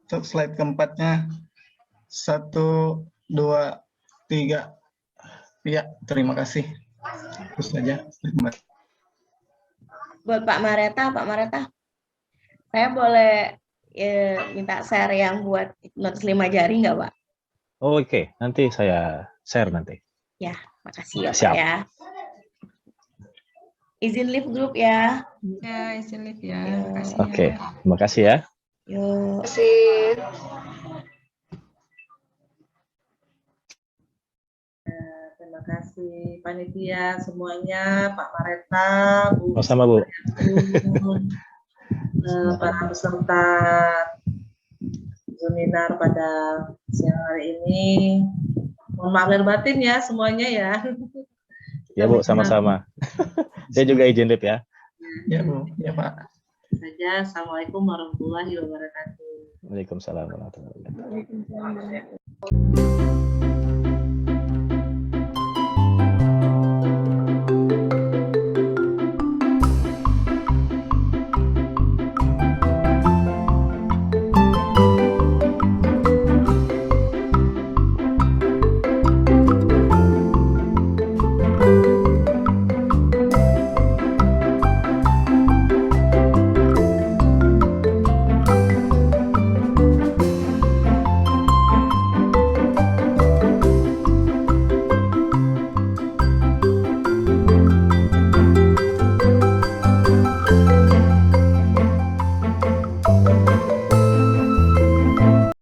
Untuk slide keempatnya. 1, 2, 3. Ya, terima kasih. Terus saja. Buat Pak Mareta, saya boleh minta share yang buat notes 5 jari nggak, Pak? Oh, oke. Nanti saya share nanti. Ya, makasih ya, Siap. Pak ya. Izin live grup ya. Ya, izin live ya. Ya. Makasih Oke, ya. terima kasih ya. Yuk. Terima kasih panitia semuanya, Pak Mareta, Bu. Sama Bu. Para peserta seminar pada siang hari ini. Mohon maaf lahir batin ya semuanya ya. Ya Bu, sama-sama. Saya juga izin live ya. Ya Bu, ya Pak. Saja. Assalamualaikum warahmatullahi wabarakatuh. Waalaikumsalam warahmatullahi wabarakatuh. Waalaikumsalam.